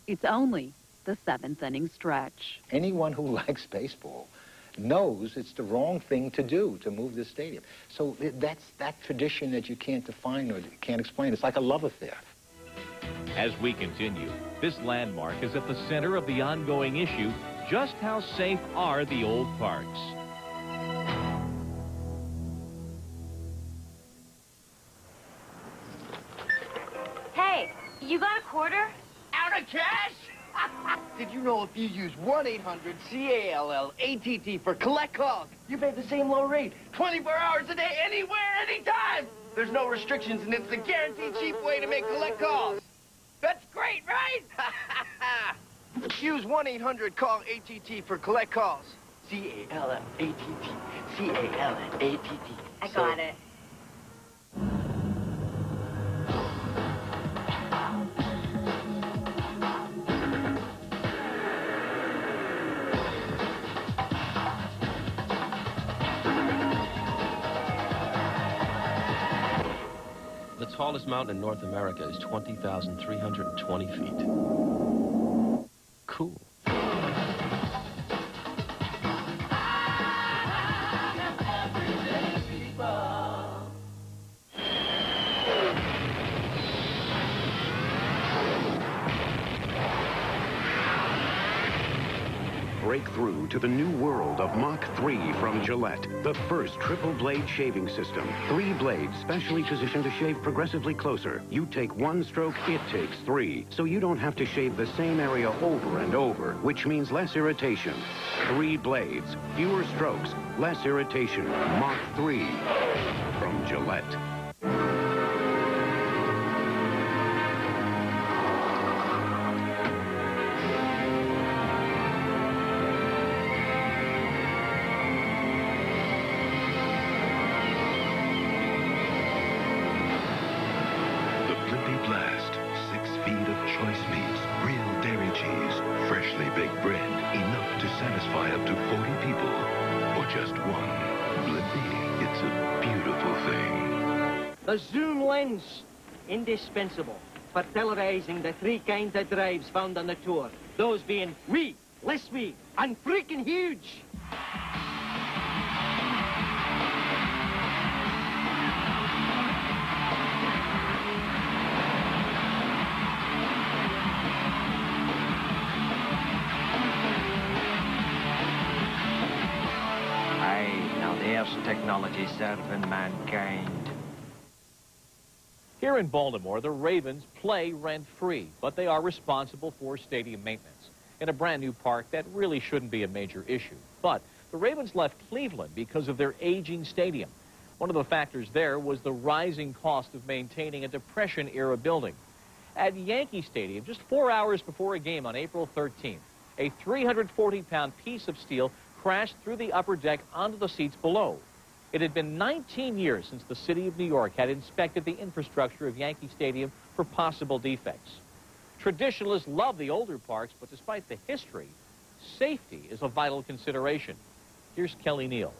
It's only the 7th inning stretch. Anyone who likes baseball knows it's the wrong thing to do, to move this stadium. So that's that tradition that you can't define or can't explain. It's like a love affair. As we continue, this landmark is at the center of the ongoing issue, just how safe are the old parks? Hey, you got a quarter? Out of cash? Did you know if you use 1-800-CALL-ATT for collect calls, you pay the same low rate 24 hours a day, anywhere, anytime? There's no restrictions, and it's the guaranteed cheap way to make collect calls. That's great, right? Use 1-800-CALL-ATT for collect calls. CALLATT. CALLATT. I got it. The tallest mountain in North America is 20,320 feet. Cool. Break through to the new world of Mach 3 from Gillette, the first triple-blade shaving system. 3 blades specially positioned to shave progressively closer. You take 1 stroke, it takes 3. So you don't have to shave the same area over and over, which means less irritation. 3 blades, fewer strokes, less irritation. Mach 3 from Gillette. Satisfy up to 40 people, or just one. Blippy, it's a beautiful thing. The zoom lens, indispensable for televising the 3 kinds of drives found on the tour. Those being wee, less wee, and freaking huge. Technology serving mankind. Here in Baltimore, the Ravens play rent-free, but they are responsible for stadium maintenance in a brand new park that really shouldn't be a major issue. But the Ravens left Cleveland because of their aging stadium. One of the factors there was the rising cost of maintaining a Depression-era building. At Yankee Stadium, just 4 hours before a game on April 13th, a 340-pound piece of steel crashed through the upper deck onto the seats below. It had been 19 years since the city of New York had inspected the infrastructure of Yankee Stadium for possible defects. Traditionalists love the older parks, but despite the history, safety is a vital consideration. Here's Kelly Neal.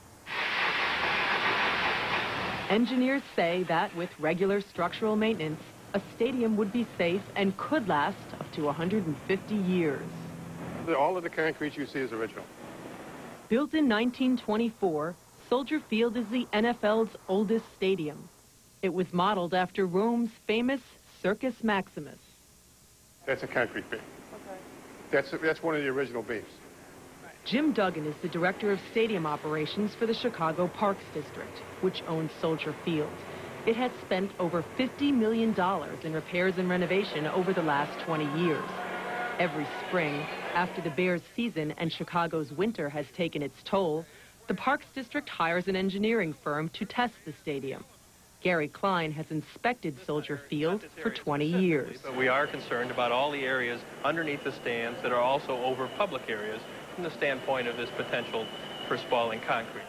Engineers say that with regular structural maintenance, a stadium would be safe and could last up to 150 years. All of the concrete you see is original. Built in 1924, Soldier Field is the NFL's oldest stadium. It was modeled after Rome's famous Circus Maximus. That's a concrete beam. Okay. That's one of the original beams. Jim Duggan is the director of stadium operations for the Chicago Parks District, which owns Soldier Field. It had spent over $50 million in repairs and renovation over the last 20 years. Every spring, after the Bears' season and Chicago's winter has taken its toll, the Parks District hires an engineering firm to test the stadium. Gary Klein has inspected Soldier Field for 20 years. But we are concerned about all the areas underneath the stands that are also over public areas from the standpoint of this potential for spalling concrete.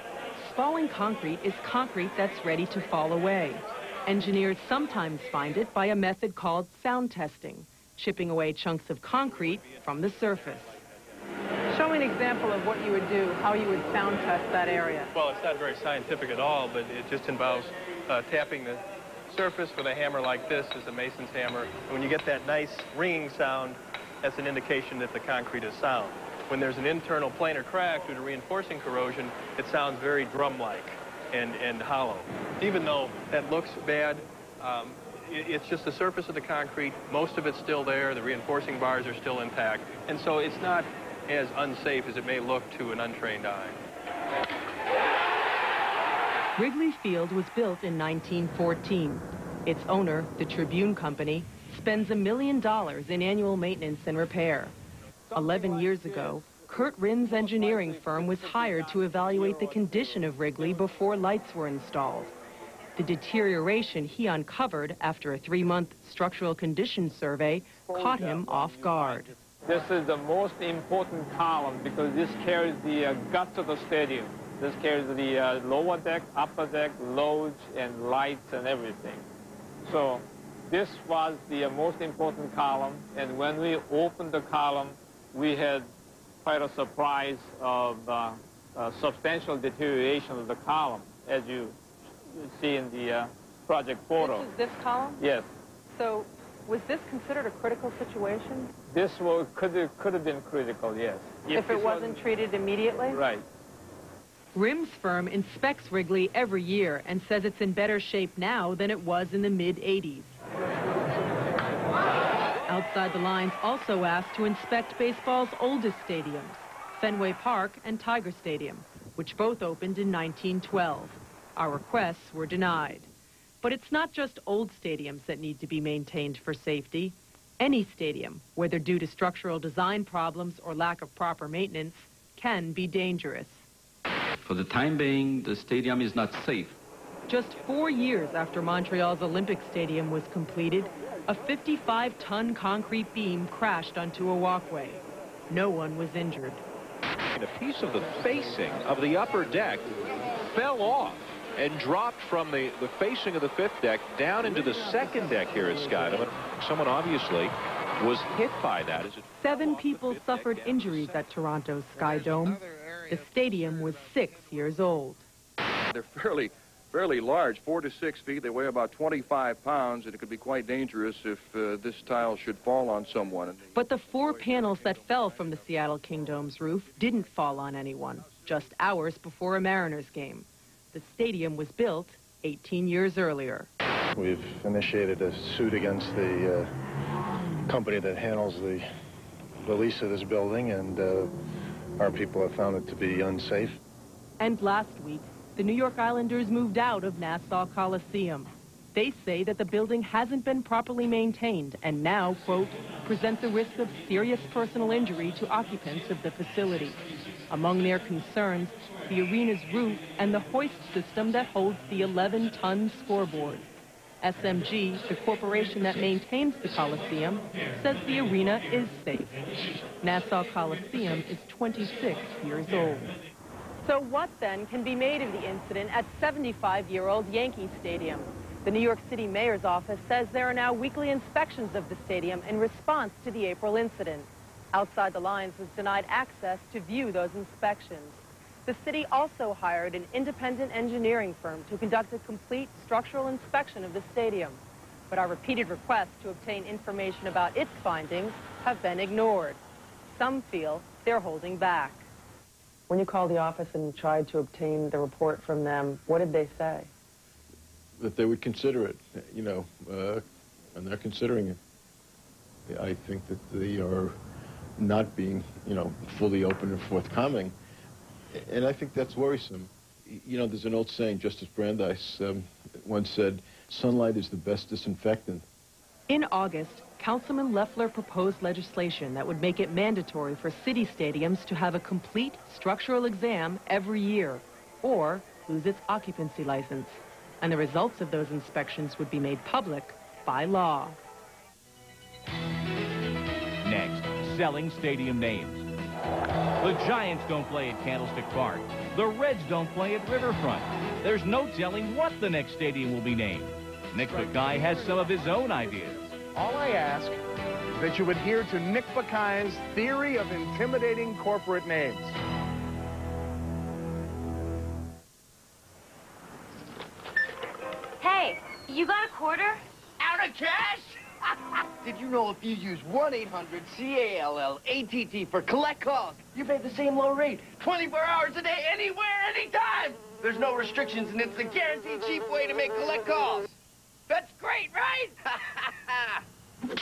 Spalling concrete is concrete that's ready to fall away. Engineers sometimes find it by a method called sound testing, chipping away chunks of concrete from the surface. Show me an example of what you would do, how you would sound test that area. Well, it's not very scientific at all, but it just involves tapping the surface with a hammer like this, is a mason's hammer. And when you get that nice ringing sound, that's an indication that the concrete is sound. When there's an internal planar crack due to reinforcing corrosion, it sounds very drum-like and hollow. Even though that looks bad, it's just the surface of the concrete. Most of it's still there. The reinforcing bars are still intact. And so it's not as unsafe as it may look to an untrained eye. Wrigley Field was built in 1914. Its owner, the Tribune Company, spends $1 million in annual maintenance and repair. 11 years ago, Kurt Rinn's engineering firm was hired to evaluate the condition of Wrigley before lights were installed. The deterioration he uncovered after a 3-month structural condition survey caught him off guard. This is the most important column because this carries the guts of the stadium. This carries the lower deck, upper deck, loads, and lights and everything. So this was the most important column, and when we opened the column, we had quite a surprise of substantial deterioration of the column, as you see in the project photo. This is this column? Yes. So was this considered a critical situation? This could have been critical, yes. If it wasn't treated immediately? Right. Rimm's firm inspects Wrigley every year and says it's in better shape now than it was in the mid-'80s. Outside the Lines also asked to inspect baseball's oldest stadiums, Fenway Park and Tiger Stadium, which both opened in 1912. Our requests were denied. But it's not just old stadiums that need to be maintained for safety. Any stadium, whether due to structural design problems or lack of proper maintenance, can be dangerous. For the time being, the stadium is not safe. Just 4 years after Montreal's Olympic Stadium was completed, a 55-ton concrete beam crashed onto a walkway. No one was injured. A piece of the facing of the upper deck fell off and dropped from the facing of the 5th deck down into the 2nd deck here at Skydome. Someone obviously was hit by that. 7 people suffered injuries at Toronto's Skydome. The stadium was 6 years old. They're fairly large, 4 to 6 feet. They weigh about 25 pounds, and it could be quite dangerous if this tile should fall on someone. But the 4 panels that fell from the Seattle Kingdome's roof didn't fall on anyone, just hours before a Mariners game. The stadium was built 18 years earlier. We've initiated a suit against the company that handles the lease of this building, and our people have found it to be unsafe. And last week, the New York Islanders moved out of Nassau Coliseum. They say that the building hasn't been properly maintained and now, quote, presents a risk of serious personal injury to occupants of the facility. Among their concerns, the arena's roof and the hoist system that holds the 11-ton scoreboard. SMG, the corporation that maintains the Coliseum, says the arena is safe. Nassau Coliseum is 26 years old. So what then can be made of the incident at 75-year-old Yankee Stadium? The New York City Mayor's office says there are now weekly inspections of the stadium in response to the April incident. Outside the Lines was denied access to view those inspections. The city also hired an independent engineering firm to conduct a complete structural inspection of the stadium. But our repeated requests to obtain information about its findings have been ignored. Some feel they're holding back. When you called the office and tried to obtain the report from them, what did they say? That they would consider it, and they're considering it. I think that they are not being, fully open and forthcoming. And I think that's worrisome. There's an old saying, Justice Brandeis once said, sunlight is the best disinfectant. In August, Councilman Loeffler proposed legislation that would make it mandatory for city stadiums to have a complete structural exam every year, or lose its occupancy license. And the results of those inspections would be made public by law. Next, selling stadium names. The Giants don't play at Candlestick Park. The Reds don't play at Riverfront. There's no telling what the next stadium will be named. Nick Buckeye has some of his own ideas. All I ask is that you adhere to Nick Buckeye's theory of intimidating corporate names. Hey, you got a quarter? Out of cash? Did you know if you use 1-800-CALL-ATT for collect calls, you pay the same low rate, 24 hours a day, anywhere, anytime? There's no restrictions, and it's a guaranteed cheap way to make collect calls. That's great, right?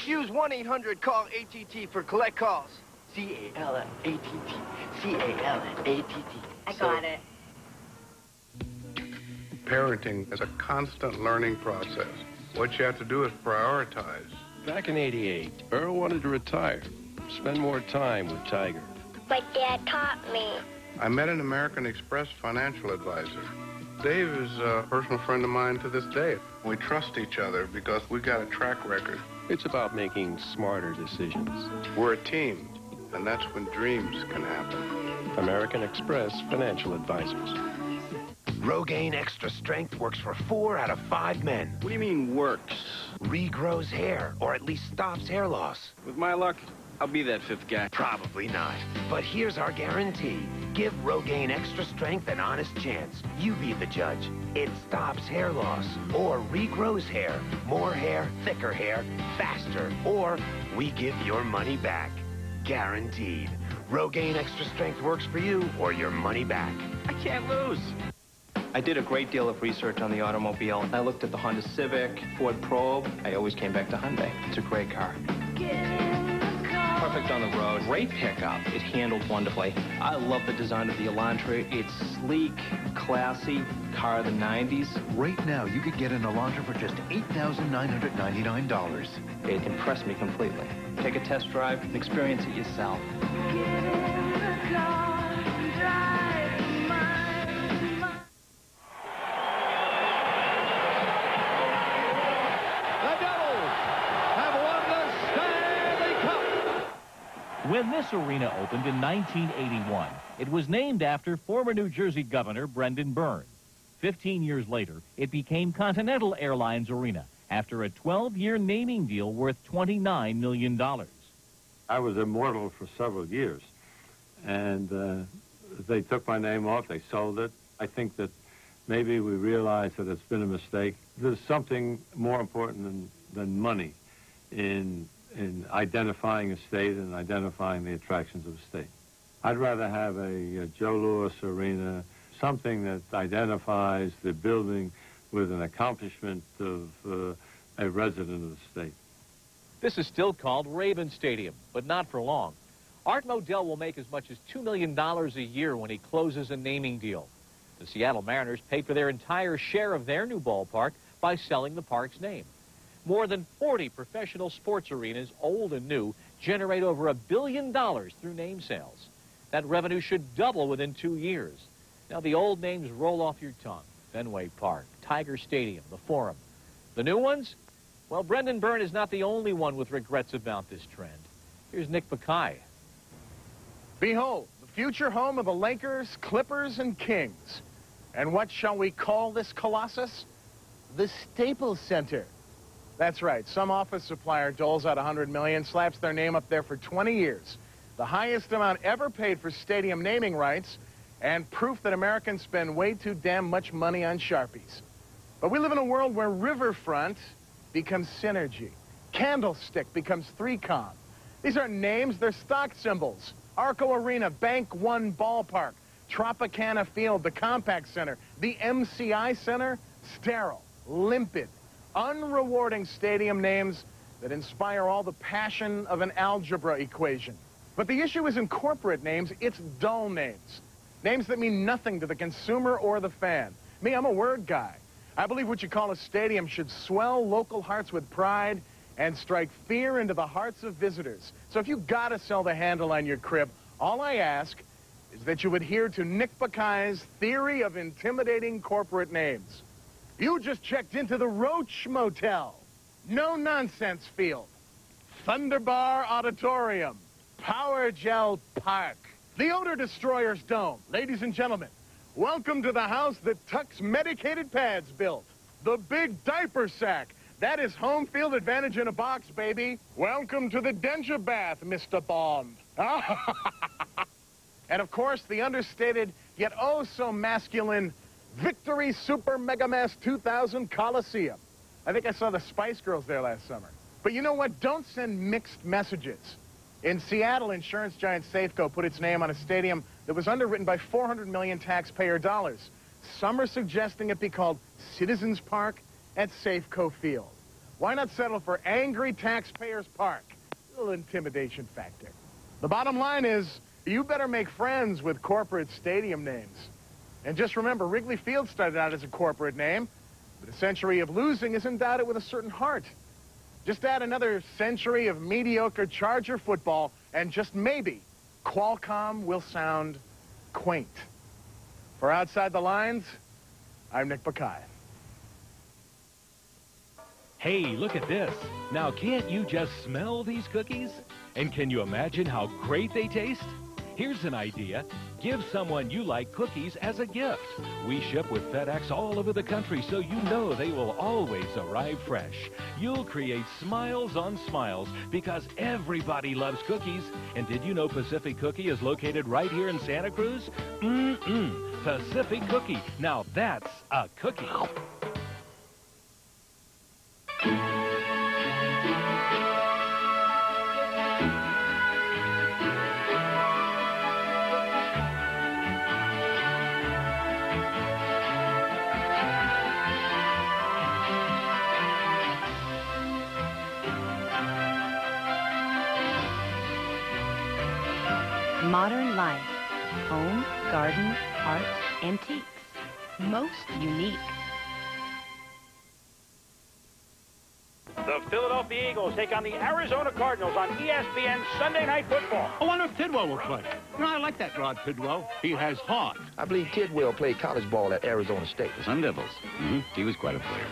Use 1-800-CALL-ATT for collect calls. C-A-L-L-A-T-T. C-A-L-L-A-T-T. I got it. Parenting is a constant learning process. What you have to do is prioritize. Back in '88, Earl wanted to retire, spend more time with Tiger. But Dad taught me. I met an American Express financial advisor. Dave is a personal friend of mine to this day. We trust each other because we got a track record. It's about making smarter decisions. We're a team, and that's when dreams can happen. American Express Financial Advisors. Rogaine Extra Strength works for 4 out of 5 men. What do you mean works? Regrows hair, or at least stops hair loss. With my luck, I'll be that 5th guy. Probably not. But here's our guarantee. Give Rogaine Extra Strength an honest chance. You be the judge. It stops hair loss, or regrows hair, more hair, thicker hair, faster, or we give your money back. Guaranteed. Rogaine Extra Strength works for you, or your money back. I can't lose. I did a great deal of research on the automobile. I looked at the Honda Civic, Ford Probe. I always came back to Hyundai. It's a great car. Perfect on the road. Great pickup. It handled wonderfully. I love the design of the Elantra. It's sleek, classy, car of the 90s. Right now, you could get an Elantra for just $8,999. It impressed me completely. Take a test drive and experience it yourself. When this arena opened in 1981, it was named after former New Jersey Governor Brendan Byrne. 15 years later, it became Continental Airlines Arena after a 12-year naming deal worth $29 million. I was immortal for several years, and they took my name off, they sold it. I think that maybe we realized that it's been a mistake. There's something more important than money in identifying a state and identifying the attractions of a state. I'd rather have a Joe Louis Arena, something that identifies the building with an accomplishment of a resident of the state. This is still called Raven Stadium, but not for long. Art Modell will make as much as $2 million a year when he closes a naming deal. The Seattle Mariners pay for their entire share of their new ballpark by selling the park's name. More than 40 professional sports arenas, old and new, generate over $1 billion through name sales. That revenue should double within 2 years. Now, the old names roll off your tongue. Fenway Park, Tiger Stadium, the Forum. The new ones? Well, Brendan Byrne is not the only one with regrets about this trend. Here's Nick Bakay. Behold, the future home of the Lakers, Clippers, and Kings. And what shall we call this colossus? The Staples Center. That's right. Some office supplier doles out $100 million, slaps their name up there for 20 years. The highest amount ever paid for stadium naming rights, and proof that Americans spend way too damn much money on Sharpies. But we live in a world where Riverfront becomes Synergy. Candlestick becomes 3Com. These aren't names, they're stock symbols. Arco Arena, Bank One Ballpark, Tropicana Field, the Compact Center, the MCI Center, sterile, limpid, unrewarding stadium names that inspire all the passion of an algebra equation. But the issue isn't corporate names, it's dull names. Names that mean nothing to the consumer or the fan. Me, I'm a word guy. I believe what you call a stadium should swell local hearts with pride and strike fear into the hearts of visitors. So if you gotta sell the handle on your crib, all I ask is that you adhere to Nick Bakay's theory of intimidating corporate names. You just checked into the Roach Motel, No Nonsense Field, Thunderbar Auditorium, Power Gel Park, the Odor Destroyer's Dome. Ladies and gentlemen, welcome to the house that Tuck's medicated pads built. The Big Diaper Sack. That is home field advantage in a box, baby. Welcome to the Denture Bath, Mr. Bond. And of course, the understated, yet oh so masculine, Victory Super Mega Mass 2000 Coliseum. I think I saw the Spice Girls there last summer. But you know what? Don't send mixed messages. In Seattle, insurance giant Safeco put its name on a stadium that was underwritten by 400 million taxpayer dollars. Some are suggesting it be called Citizens Park at Safeco Field. Why not settle for Angry Taxpayers Park? A little intimidation factor. The bottom line is, you better make friends with corporate stadium names. And just remember, Wrigley Field started out as a corporate name, but a century of losing is endowed with a certain heart. Just add another century of mediocre Charger football, and just maybe, Qualcomm will sound quaint. For Outside the Lines, I'm Nick Bakay. Hey, look at this. Now, can't you just smell these cookies? And can you imagine how great they taste? Here's an idea. Give someone you like cookies as a gift. We ship with FedEx all over the country, so you know they will always arrive fresh. You'll create smiles on smiles because everybody loves cookies. And did you know Pacific Cookie is located right here in Santa Cruz? Pacific Cookie. Now that's a cookie. Modern life, home, garden, art, antiques, most unique. The Philadelphia Eagles take on the Arizona Cardinals on ESPN Sunday Night Football. I wonder if Tidwell will play. You know, I like that Rod Tidwell. He has heart. I believe Tidwell played college ball at Arizona State. The Sun Devils. He was quite a player.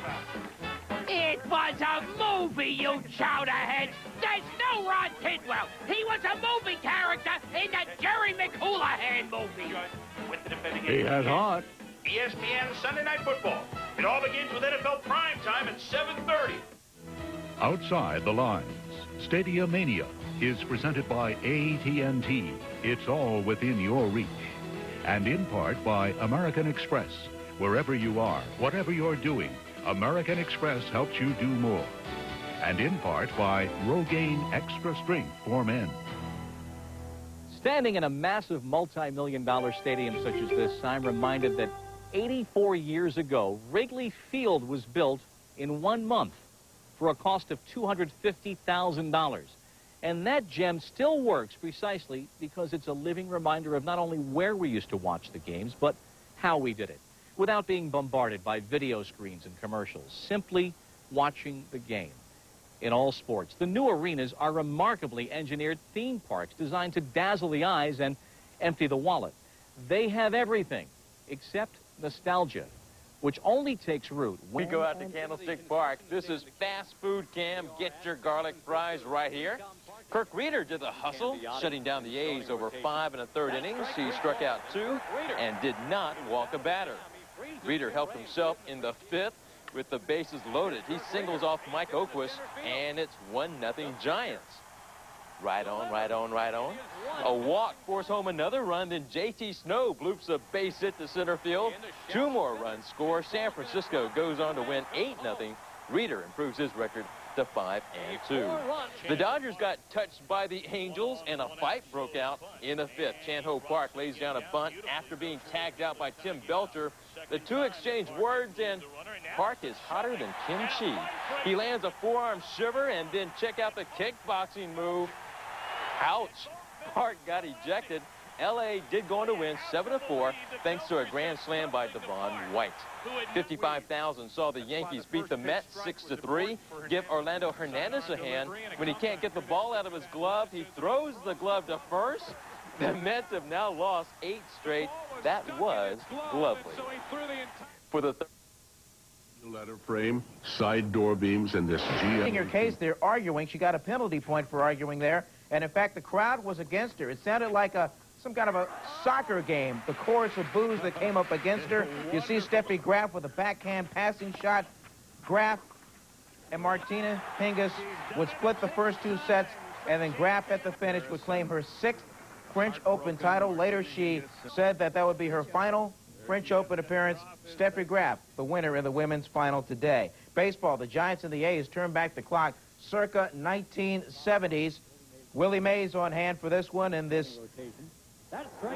It was a movie, you chowderheads. There's no Rod Tidwell. He was a movie character in the Jerry McHoulihan movie. He has heart. ESPN Sunday Night Football. It all begins with NFL primetime at 7:30. Outside the Lines, Stadiumania is presented by AT&T. It's all within your reach. And in part by American Express. Wherever you are, whatever you're doing, American Express helps you do more. And in part by Rogaine Extra Strength for Men. Standing in a massive multi-million-dollar stadium such as this, I'm reminded that 84 years ago, Wrigley Field was built in 1 month for a cost of $250,000. And that gem still works precisely because it's a living reminder of not only where we used to watch the games, but how we did it, without being bombarded by video screens and commercials, simply watching the game. In all sports, the new arenas are remarkably engineered theme parks designed to dazzle the eyes and empty the wallet. They have everything except nostalgia. which only takes root. We go out to Candlestick Park. This is fast food cam. Get your garlic fries right here. Kirk Reeder did the hustle, shutting down the A's over 5 1/3 innings. He struck out 2 and did not walk a batter. Reeder helped himself in the 5th with the bases loaded. He singles off Mike Oquist, and it's 1-0 Giants. Right on, right on, right on. A walk forced home another run. Then J.T. Snow bloops a base hit to center field. 2 more runs score. San Francisco goes on to win 8-0. Reeder improves his record to 5-2. The Dodgers got touched by the Angels, and a fight broke out in the 5th. Chan-Ho Park lays down a bunt after being tagged out by Tim Belcher. The two exchange words, and Park is hotter than kimchi. He lands a forearm shiver, and then check out the kickboxing move. Ouch. Park got ejected. L.A. did go on to win 7-4 thanks to a grand slam by Devon White. 55,000 saw the Yankees beat the Mets 6-3. Give Orlando Hernandez a hand. When he can't get the ball out of his glove, he throws the glove to first. The Mets have now lost 8 straight. That was lovely. For the letter frame, side door beams, and this GM. In your case, they're arguing. She got a penalty point for arguing there. And, in fact, the crowd was against her. It sounded like some kind of a soccer game, the chorus of boos that came up against her. You see Steffi Graf with a backhand passing shot. Graf and Martina Hingis would split the first 2 sets, and then Graf at the finish would claim her 6th French Open title. Later, she said that would be her final French Open appearance. Steffi Graf, the winner in the women's final today. Baseball, the Giants and the A's turn back the clock circa 1970s. Willie Mays on hand for this one, and this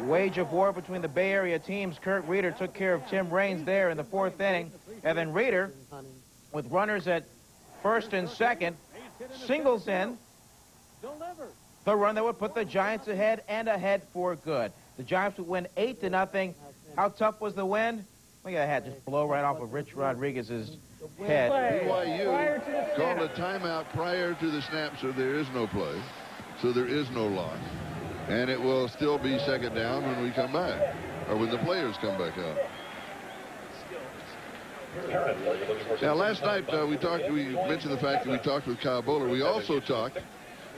wage of war between the Bay Area teams. Kurt Reeder took care of Tim Raines there in the 4th inning, and then Reeder, with runners at first and second, singles in the run that would put the Giants ahead, and ahead for good. The Giants would win 8-0. How tough was the win? Look at that, just blow right off of Rich Rodriguez's head. BYU called a timeout prior to the snap, so there is no play. So there is no loss. And it will still be second down when we come back, or when the players come back out. Now, last night we mentioned the fact that we talked with Kyle Bowler. We also talked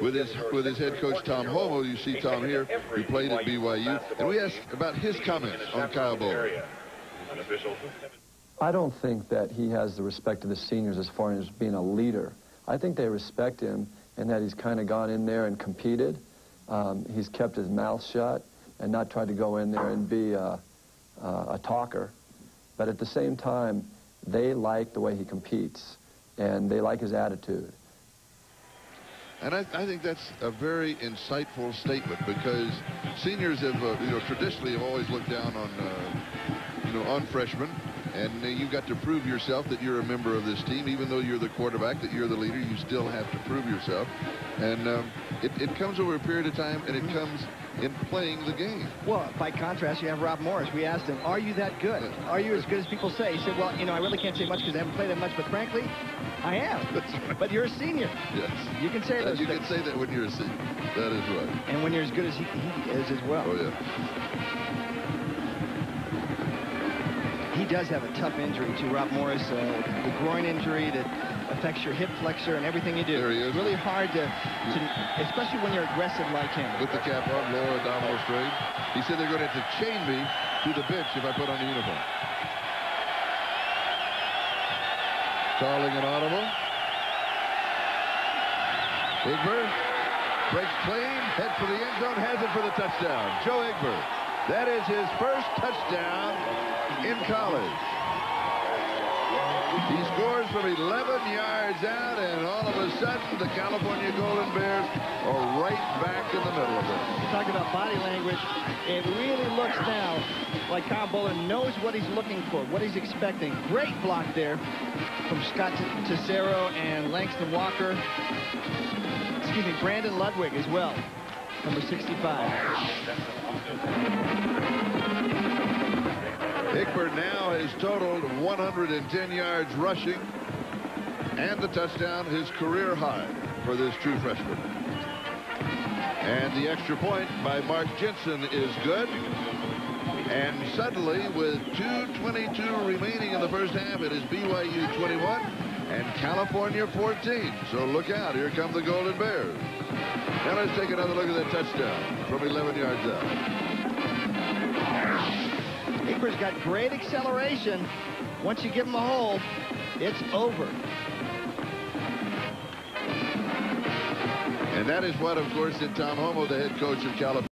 with his head coach, Tom Homo. You see Tom here, who played at BYU. And we asked about his comments on Kyle Bowler. I don't think that he has the respect of the seniors as far as being a leader. I think they respect him in that he's kind of gone in there and competed. He's kept his mouth shut and not tried to go in there and be a talker. But at the same time, they like the way he competes, and they like his attitude. And I think that's a very insightful statement, because seniors have, traditionally have always looked down on, on freshmen. And you've got to prove yourself that you're a member of this team. Even though you're the quarterback, that you're the leader, you still have to prove yourself. And it comes over a period of time, and it comes in playing the game. Well, by contrast, you have Rob Morris. We asked him, are you that good? Are you as good as people say? He said, well, I really can't say much because I haven't played that much, but frankly, I am. That's right. But you're a senior. Yes. You can say those You things. can say that when you're a senior. That is right. And when you're as good as he is as well. Oh, yeah. He does have a tough injury to Rob Morris, the groin injury that affects your hip flexor and everything you do. There he is. It's really hard to, especially when you're aggressive like him. With the cap on, lower abdominal strain. He said they're going to have to chain me to the bench if I put on the uniform. Calling an audible. Egbert breaks clean, heads for the end zone, has it for the touchdown. Joe Egbert. That is his first touchdown in college. He scores from 11 yards out, and all of a sudden the California Golden Bears are right back in the middle of it. You talk about body language. It really looks now like Kyle Bowler knows what he's looking for, what he's expecting. Great block there from Scott Tessero and Langston Walker. Excuse me, Brandon Ludwig as well, number 65. Egbert now has totaled 110 yards rushing, and the touchdown, his career high for this true freshman. And the extra point by Mark Jensen is good. And suddenly, with 2:22 remaining in the first half, it is BYU 21 and California 14. So look out. Here come the Golden Bears. Now let's take another look at that touchdown from 11 yards out. Hooper's got great acceleration. Once you give him a hole, it's over. And that is what, of course, did Tom Homo, the head coach of California.